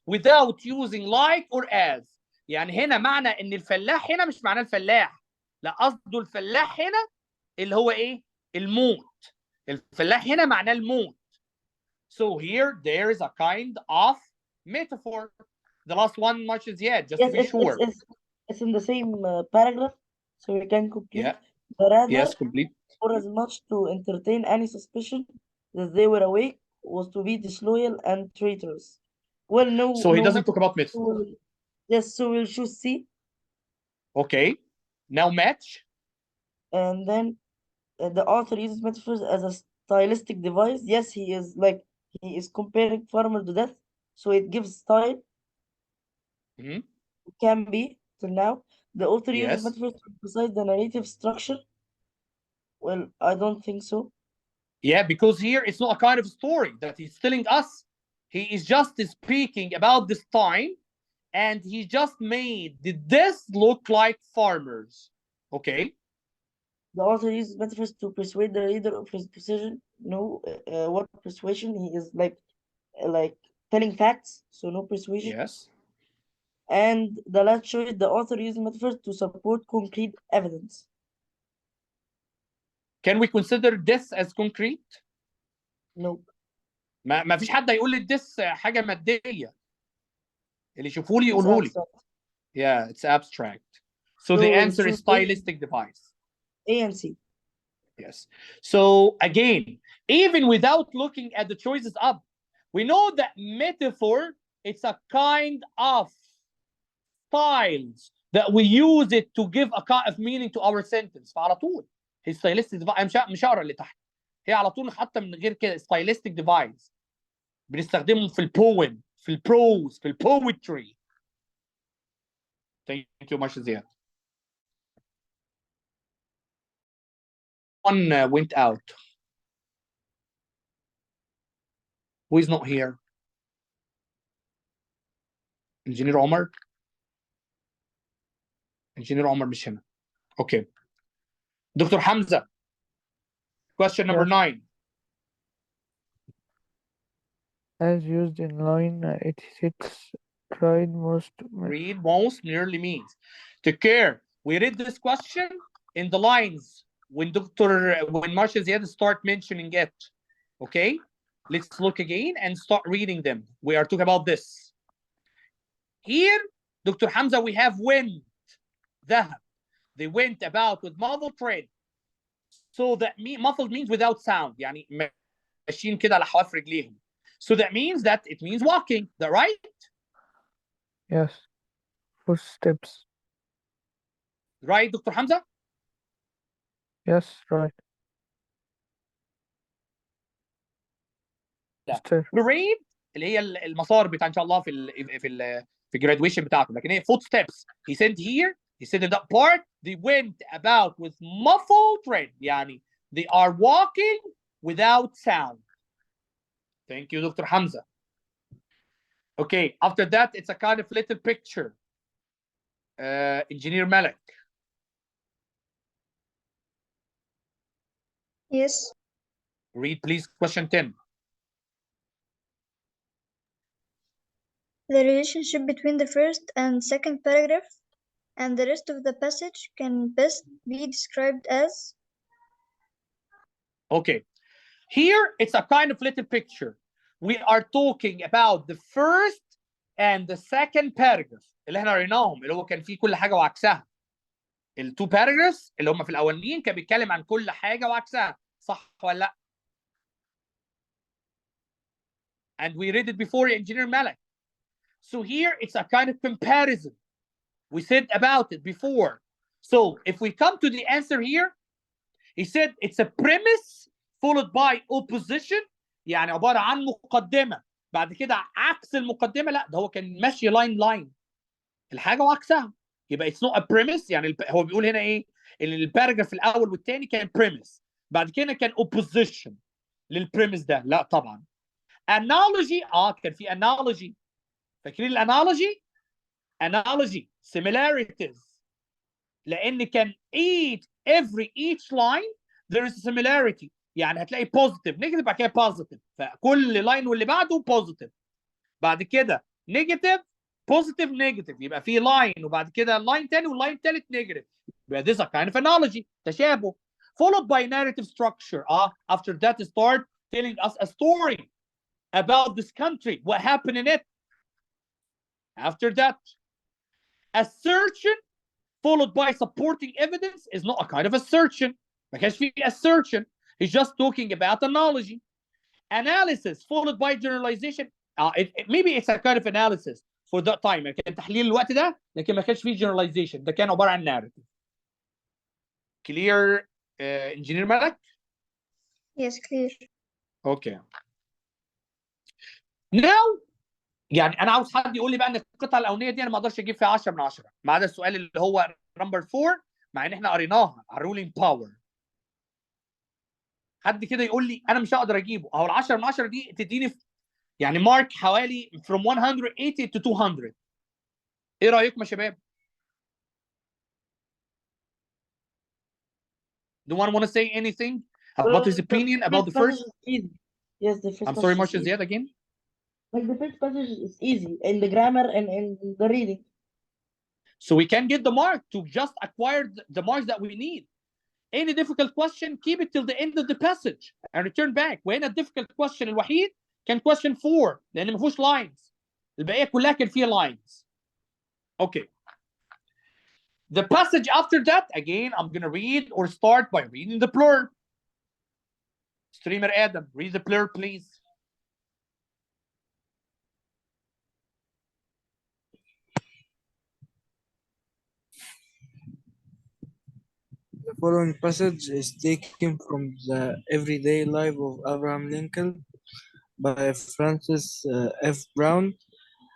without using like or as. يعني هنا معنى ان الفلاح هنا مش معناه الفلاح، لا قصده الفلاح هنا اللي هو ايه؟ الموت. الفلاح هنا معناه الموت. So here there is a kind of metaphor. The last one much is yet, just yes, to be sure. It's in the same paragraph, so we can complete. Yeah. But rather, yes, complete. For as much to entertain any suspicion that they were awake was to be disloyal and traitorous. Well, no. So he doesn't talk about metaphor. Yes, so we'll choose C. Okay. Now match. And then the author uses metaphors as a stylistic device. Yes, he is like he is comparing farmer to death, so it gives style. Mhm. It can be till now. The author uses Yes. metaphors to emphasize the narrative structure. Well, I don't think so. Yeah, because here it's not a kind of story that he's telling us. He is just speaking about this time, and he just made this look like farmers. Okay. The author uses metaphors to persuade the reader of his position. No, what persuasion? He is like telling facts, so no persuasion. Yes. And the last choice, the author uses metaphors to support concrete evidence. Can we consider this as concrete؟ No. ما فيش حد هيقول لي this حاجه ماديه. اللي يشوفوا لي It's يقولوا لي. abstract. Yeah, it's abstract. So So the we'll answer is choose stylistic device. A and C. Yes. So again, even without looking at the choices up, we know that metaphor, it's a kind of styles that we use it to give a kind of meaning to our sentence. فعلى طول هي stylistic device. مش هقرا اللي تحت. هي على طول حتى من غير كده stylistic device. بنستخدمهم في البويم، في البروز، في البويتري. Thank you much, Ziad. One went out. Who is not here? Engineer Omar. Engineer Omar مش هنا. Okay. Dr. Hamza. Question number 9. As used in line 86, tried most. Read most nearly means. Take care. We read this question in the lines when Marsha Ziad start mentioning it. Okay? Let's look again and start reading them. We are talking about this. Here, Dr. Hamza, we have went. ذهب. They went about with muffled tread. So that muffled means without sound. يعني ماشيين كده على حواف رجليهم. So that means that it means walking. Is that right? Yes. Footsteps. Right, Dr. Hamza? Yes, right. Stair. Parade اللي هي المسار بتاع ان شاء الله في الجرادويشن بتاعته، لكن هي footsteps. He said here, he said in that part, they went about with muffled tread. يعني they are walking without sound. Thank you, Dr. Hamza. Okay, after that, it's a kind of little picture. Engineer Malik. Yes. Read, please, question 10. The relationship between the first and second paragraph and the rest of the passage can best be described as. Okay, here it's a kind of little picture. We are talking about the first and the second paragraph اللي احنا قريناهم، اللي هو كان فيه كل حاجه وعكسها. التو paragraphs اللي هم في الاولانيين كان بيتكلم عن كل حاجه وعكسها، صح ولا لا؟ And we read it before, Engineer Malik. So here it's a kind of comparison. We said about it before. So if we come to the answer here, he said it's a premise followed by opposition. يعني عباره عن مقدمه بعد كده عكس المقدمه. لا ده هو كان ماشي لاين الحاجه وعكسها. يبقى it's not a premise. يعني هو بيقول هنا ايه؟ ان الباراجراف الاول والثاني كان premise، بعد كده كان opposition للبريمس ده. لا طبعا. analogy كان في analogy. فاكرين الانالوجي؟ analogy similarities. لان كان each line there is a similarity. يعني هتلاقي positive negative بعد كده positive، فكل لاين واللي بعده positive، بعد كده negative positive negative، يبقى في لاين وبعد كده لاين تاني واللاين تالت negative. يبقى this is a kind of analogy، تشابه. followed by narrative structure. After that start telling us a story about this country, what happened in it. After that, assertion followed by supporting evidence is not a kind of assertion. ما كانش في assertion. He's just talking about analogy. Analysis followed by generalization. Maybe it's a kind of analysis for that time. كان تحليل الوقت ده، لكن ما كانش فيه generalization. ده كان عبارة عن narrative. Clear, Engineer Malak? Yes, clear. Okay. Now يعني انا عاوز حد يقول لي بقى ان القطعه الاولانيه دي انا ما اقدرش اجيب فيها 10 من 10 ما عدا السؤال اللي هو نمبر 4 مع ان احنا قريناها على الرولينج باور. حد كده يقول لي انا مش هقدر اجيبه اهو ال 10 من 10 دي تديني يعني مارك حوالي from 180 to 200. ايه رايكم يا شباب؟ Do one want to say anything about his opinion about the passage first? is easy. Yes, the first I'm sorry, passage is Marshall easy. Ziad again. Like the first passage is easy in the grammar and in the reading. So we can get the mark to just acquire the marks that we need. Any difficult question, keep it till the end of the passage and return back. وهنا difficult question الوحيد كان question 4 لأن ما فيهوش lines. البقية كلها كان فيها lines. Okay. The passage after that, again, I'm going to read or start by reading the plural. Streamer Adam, read the plural, please. The following passage is taken from the Everyday Life of Abraham Lincoln by Francis F. Brown.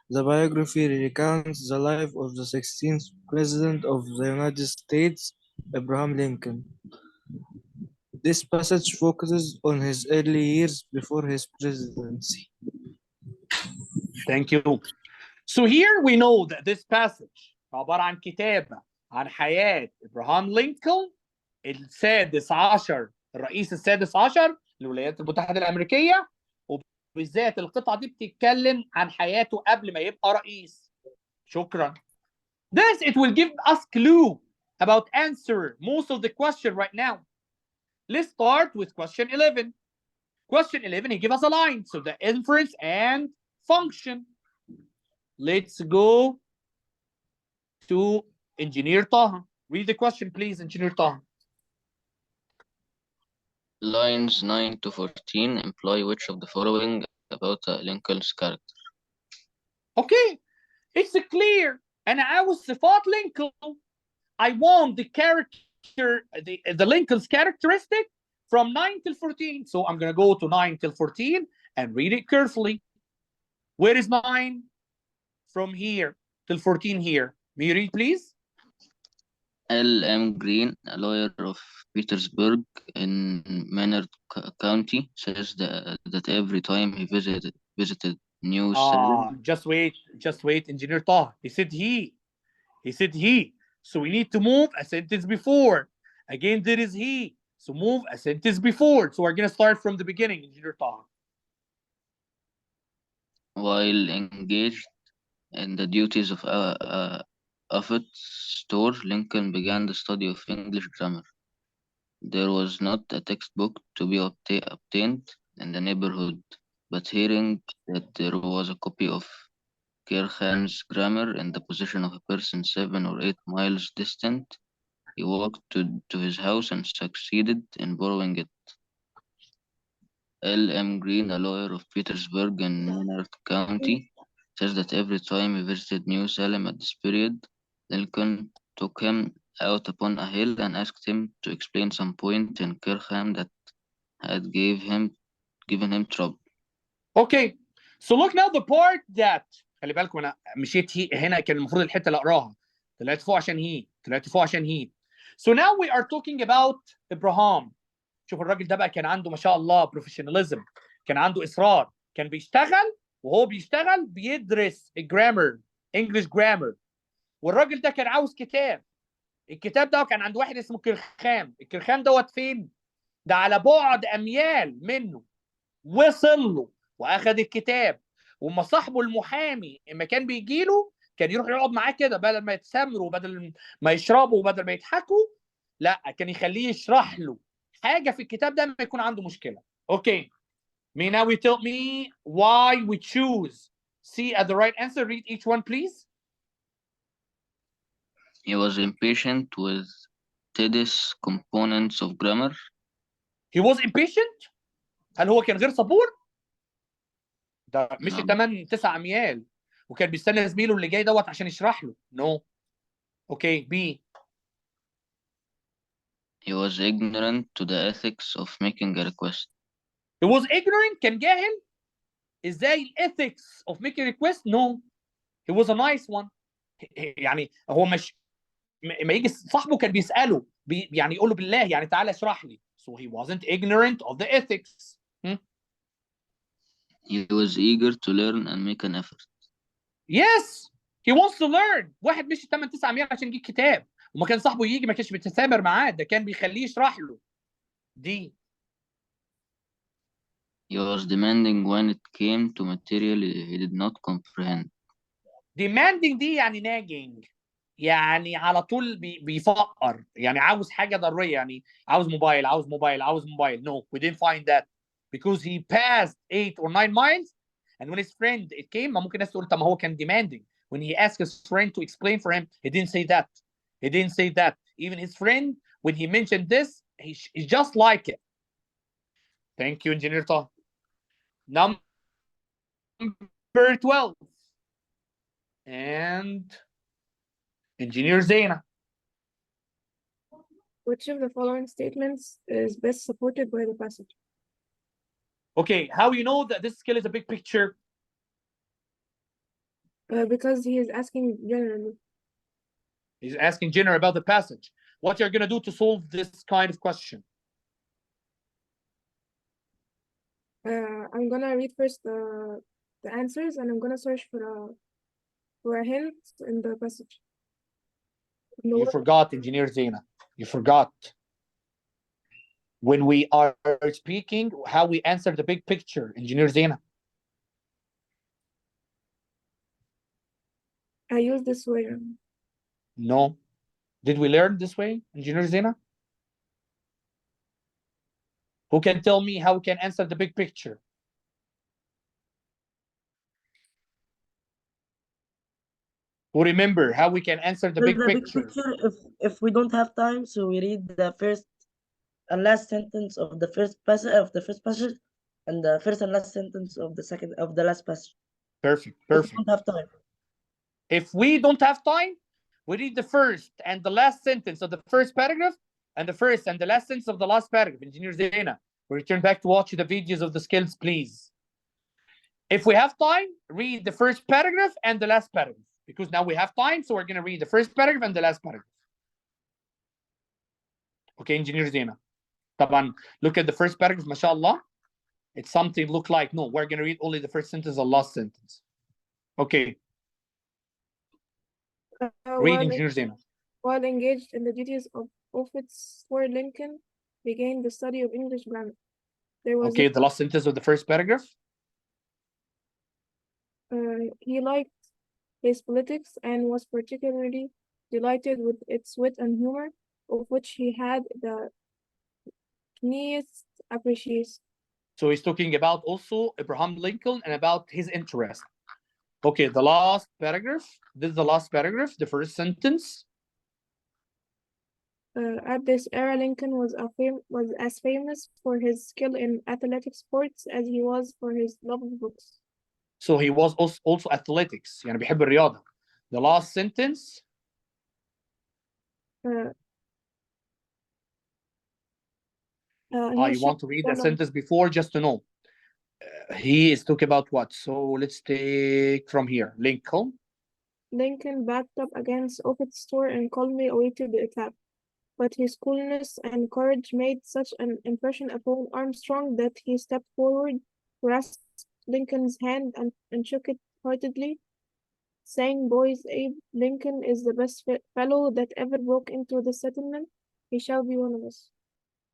The biography recounts the life of the 16th President of the United States, Abraham Lincoln. This passage focuses on his early years before his presidency. Thank you. So here we know that this passage عبارة عن كتابة عن حياة إبراهام لينكولن السادس عشر الرئيس السادس عشر للولايات المتحدة الأمريكية وبالذات القطعة دي بتتكلم عن حياته قبل ما يبقى رئيس. شكرا. This it will give us clue about answer most of the question right now. Let's start with question 11. Question 11 he give us a line so the inference and function. Let's go to Engineer Taha. Read the question, please, Engineer Taha. Lines 9 to 14 imply which of the following about Lincoln's character? Okay, it's clear. أنا عاوز صفات Lincoln. I want the character, the Lincoln's characteristic from 9 till 14. So I'm going to go to 9 till 14 and read it carefully. Where is 9? From here till 14 here. May you read, please? L.M. Green, a lawyer of Petersburg in Menard County, says that every time he visited New Salem. Just wait, Engineer Taha. He said he. He said he. So we need to move a sentence before. Again, there is he. So move a sentence before. So we're going to start from the beginning, Engineer Taha. While engaged in the duties of a store, Lincoln began the study of English grammar. There was not a textbook to be obtained in the neighborhood, but hearing that there was a copy of Kirkham's grammar in the possession of a person 7 or 8 miles distant, he walked to his house and succeeded in borrowing it. L.M. Green, a lawyer of Petersburg in Menard County, says that every time he visited New Salem at this period, Lincoln took him out upon a hill and asked him to explain some point in Kirkham that had given him trouble. Okay, so look now the part that خلي بالكم انا مشيت هنا كان المفروض الحته اللي اقراها طلعت فوق عشان هي So now we are talking about Abraham. شوف الراجل ده بقى كان عنده ما شاء الله بروفيشناليزم كان عنده اصرار كان بيشتغل وهو بيشتغل بيدرس الجرامر انجلش جرامر والراجل ده كان عاوز كتاب الكتاب ده كان عند واحد اسمه كرخام الكرخام دوت فين ده على بعد اميال منه وصل له واخد الكتاب وما صاحبه المحامي اما كان بيجي له كان يروح يقعد معاه كده بدل ما يتسامروا بدل ما يشربوا بدل ما يضحكوا لا كان يخليه يشرح له حاجه في الكتاب ده ما يكون عنده مشكله. Okay, may now you tell me why we choose C as the right answer. Read each one, please. He was impatient with tedious components of grammar. He was impatient. هل هو كان غير صبور؟ ده مشي 8-9 اميال وكان بيستنى زميله اللي جاي دوت عشان يشرح له. No. Okay, B. He was ignorant to the ethics of making a request. He was ignorant كان جاهل ازاي الethics of making request. No, he was a nice one. يعني هو مش ما يجي صاحبه كان بيسأله يعني يقول له بالله يعني تعالى اشرح لي. So he wasn't ignorant of the ethics. He was eager to learn and make an effort. Yes, he wants to learn. واحد مشي 8 9 ميال عشان يجيب كتاب، وما كان صاحبه يجي ما كانش بيتثابر معاه، ده كان بيخليه يشرح له. دي He was demanding when it came to material he did not comprehend. demanding دي يعني nagging، يعني على طول بيفقر، يعني عاوز حاجه ضروريه، يعني عاوز موبايل عاوز موبايل عاوز موبايل. No, we didn't find that because he passed 8 or 9 miles and when his friend it came. ما ممكن الناس تقول طب ما هو كان demanding. When he asked his friend to explain for him, he didn't say that. He didn't say that. Even his friend, when he mentioned this, he's just like it. Thank you, Engineer Tom. Number 12. And Engineer Zaina. Which of the following statements is best supported by the passage? Okay, how you know that this skill is a big picture? Because he is asking generally. He's asking general about the passage. What you're going to do to solve this kind of question? I'm gonna read first the answers, and I'm gonna search for a hint in the passage. You forgot, Engineer Zaina. You forgot. When we are speaking, how we answer the big picture, Engineer Zaina. I use this way. No. Did we learn this way, Engineer Zaina? Who can tell me how we can answer the big picture? Who remember how we can answer the big picture? If we don't have time, so we read the first and last sentence of the first passage and the first and last sentence of the last passage. Perfect. If we don't have time. If we don't have time, we read the first and the last sentence of the first paragraph and the first and the last sentence of the last paragraph. Engineer Zaina, we return back to watch the videos of the skills, please. If we have time, read the first paragraph and the last paragraph. Because now we have time, so we're going to read the first paragraph and the last paragraph. Okay, Engineer Zaina. طبعا, look at the first paragraph, mashallah. It's something look like, no, we're going to read only the first sentence or last sentence. Okay. Read, Engineer Zaina. While engaged in the duties of office for Lincoln, began the study of English grammar. There was okay, the last sentence of the first paragraph. He liked his politics and was particularly delighted with its wit and humor, of which he had the keenest appreciation. So he's talking about also Abraham Lincoln and about his interest. Okay, the last paragraph. This is the last paragraph, the first sentence. At this era, Lincoln was as famous for his skill in athletic sports as he was for his love of books. So he was also athletics. يعني بيحب الرياضة. The last sentence. You want to read the sentence before just to know. He is talking about what? So let's take from here. Lincoln backed up against Offutt's store and calmly awaited the attack. But his coolness and courage made such an impression upon Armstrong that he stepped forward, grasped Lincoln's hand, and shook it heartedly, saying, "Boys, Abe Lincoln is the best fellow that ever broke into the settlement. He shall be one of us."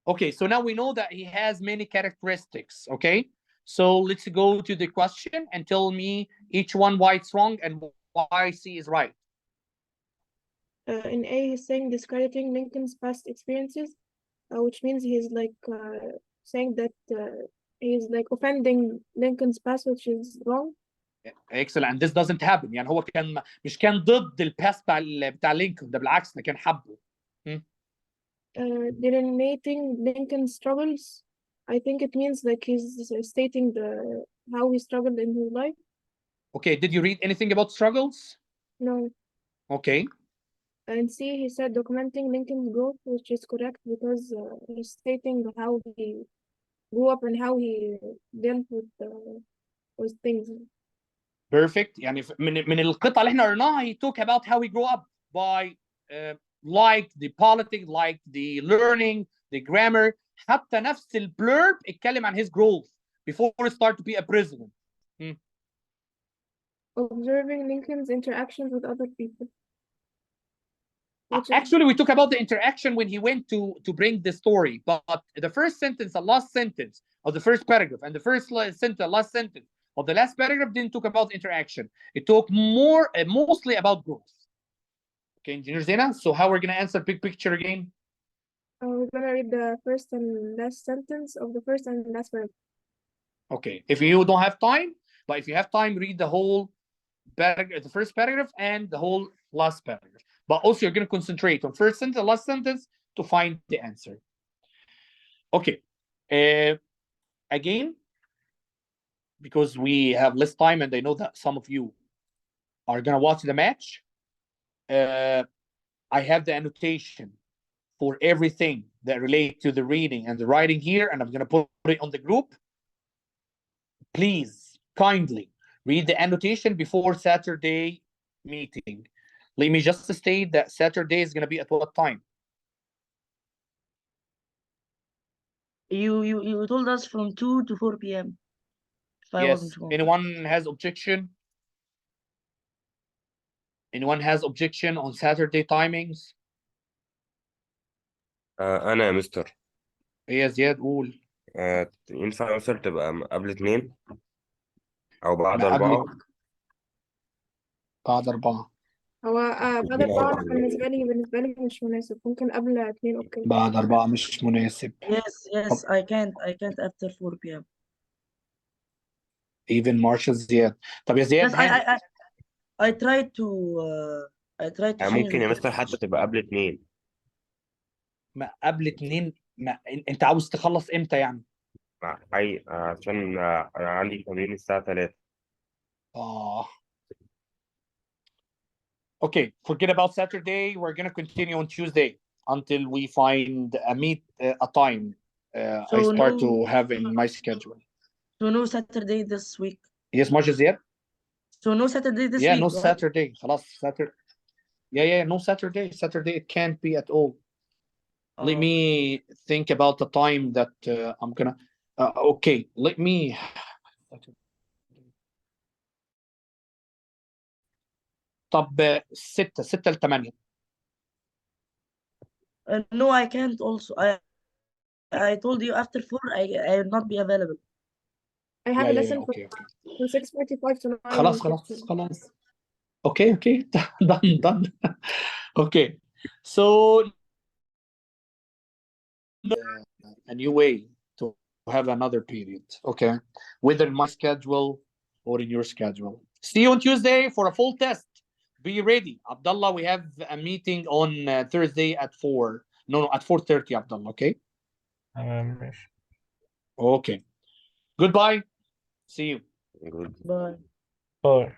Okay, so now we know that he has many characteristics, okay? So let's go to the question and tell me each one why it's wrong and why C is right. In A, he's saying discrediting Lincoln's past experiences, which means he's like saying that he's like offending Lincoln's past, which is wrong. Excellent. This doesn't happen. يعني هو كان مش كان ضد الباست بتاع لينكولن، ده بالعكس ده كان حبه. Delineating Lincoln's struggles, I think it means like he's stating how he struggled in his life. Okay, did you read anything about struggles? No. Okay. And C, he said documenting Lincoln's growth, which is correct because he's stating how he grew up and how he dealt with with things. Perfect. يعني من القطعة اللي احنا قريناها he talk about how he grew up by like the politics, like the learning, the grammar. حتى نفس البلurb اتكلم عن his growth before he started to be a president. Observing Lincoln's interactions with other people. Actually, we talk about the interaction when he went to bring the story, but the first sentence, the last sentence of the first paragraph, and the first sentence, last sentence of the last paragraph didn't talk about interaction. It talked mostly about growth. Okay, Engineer Zena, so how we're gonna answer big picture again? We're gonna read the first and last sentence of the first and last paragraph. Okay, if you don't have time, but if you have time, read the whole paragraph, the first paragraph and the whole last paragraph. But also you're going to concentrate on first sentence, last sentence to find the answer. Okay. Again, because we have less time and I know that some of you are going to watch the match, I have the annotation for everything that relates to the reading and the writing here, and I'm going to put it on the group. Please, kindly, read the annotation before Saturday meeting. Let me just state that Saturday is going to be at what time? You told us from 2 to 4 p.m. If I wasn't wrong. Anyone has objection? Anyone has objection on Saturday timings? أنا يا مستر إيه يا زياد قول. ينفع مثلا تبقى قبل 2 أو بعد ما 4 قبل بعد 4 هو بعد 4 بالنسبة لي مش مناسب، ممكن قبل 2 أوكي. بعد 4 مش مناسب. Yes, I can't after 4 p.m. Even Marshall زياد. طب يا زياد Yes, I tried to change ممكن يا the مستر حتى تبقى قبل 2. ما قبل 2 انت عاوز تخلص امتى يعني؟ حقيقي عشان عندي تمرين الساعة 3. Okay, forget about Saturday. We're gonna continue on Tuesday until we find a time I start to have in my schedule. So no Saturday this week. Yes, Marshall زياد. So no Saturday this yeah, week. No right? Saturday. خلاص Saturday. Yeah, no Saturday. Saturday it can't be at all. Let me think about the time that I'm gonna. Okay, let me. طب 6 ل 8. No, I can't also. I told you after 4 I will not be available. I have a lesson okay. from 6:45 to 9. خلاص. Okay. done. Okay, so a new way to have another period. Okay, whether in my schedule or in your schedule. See you on Tuesday for a full test. Be ready, Abdullah. We have a meeting on Thursday at 4. No, at 4:30, Abdullah. Okay. Okay. Goodbye. See you. Bye. Bye.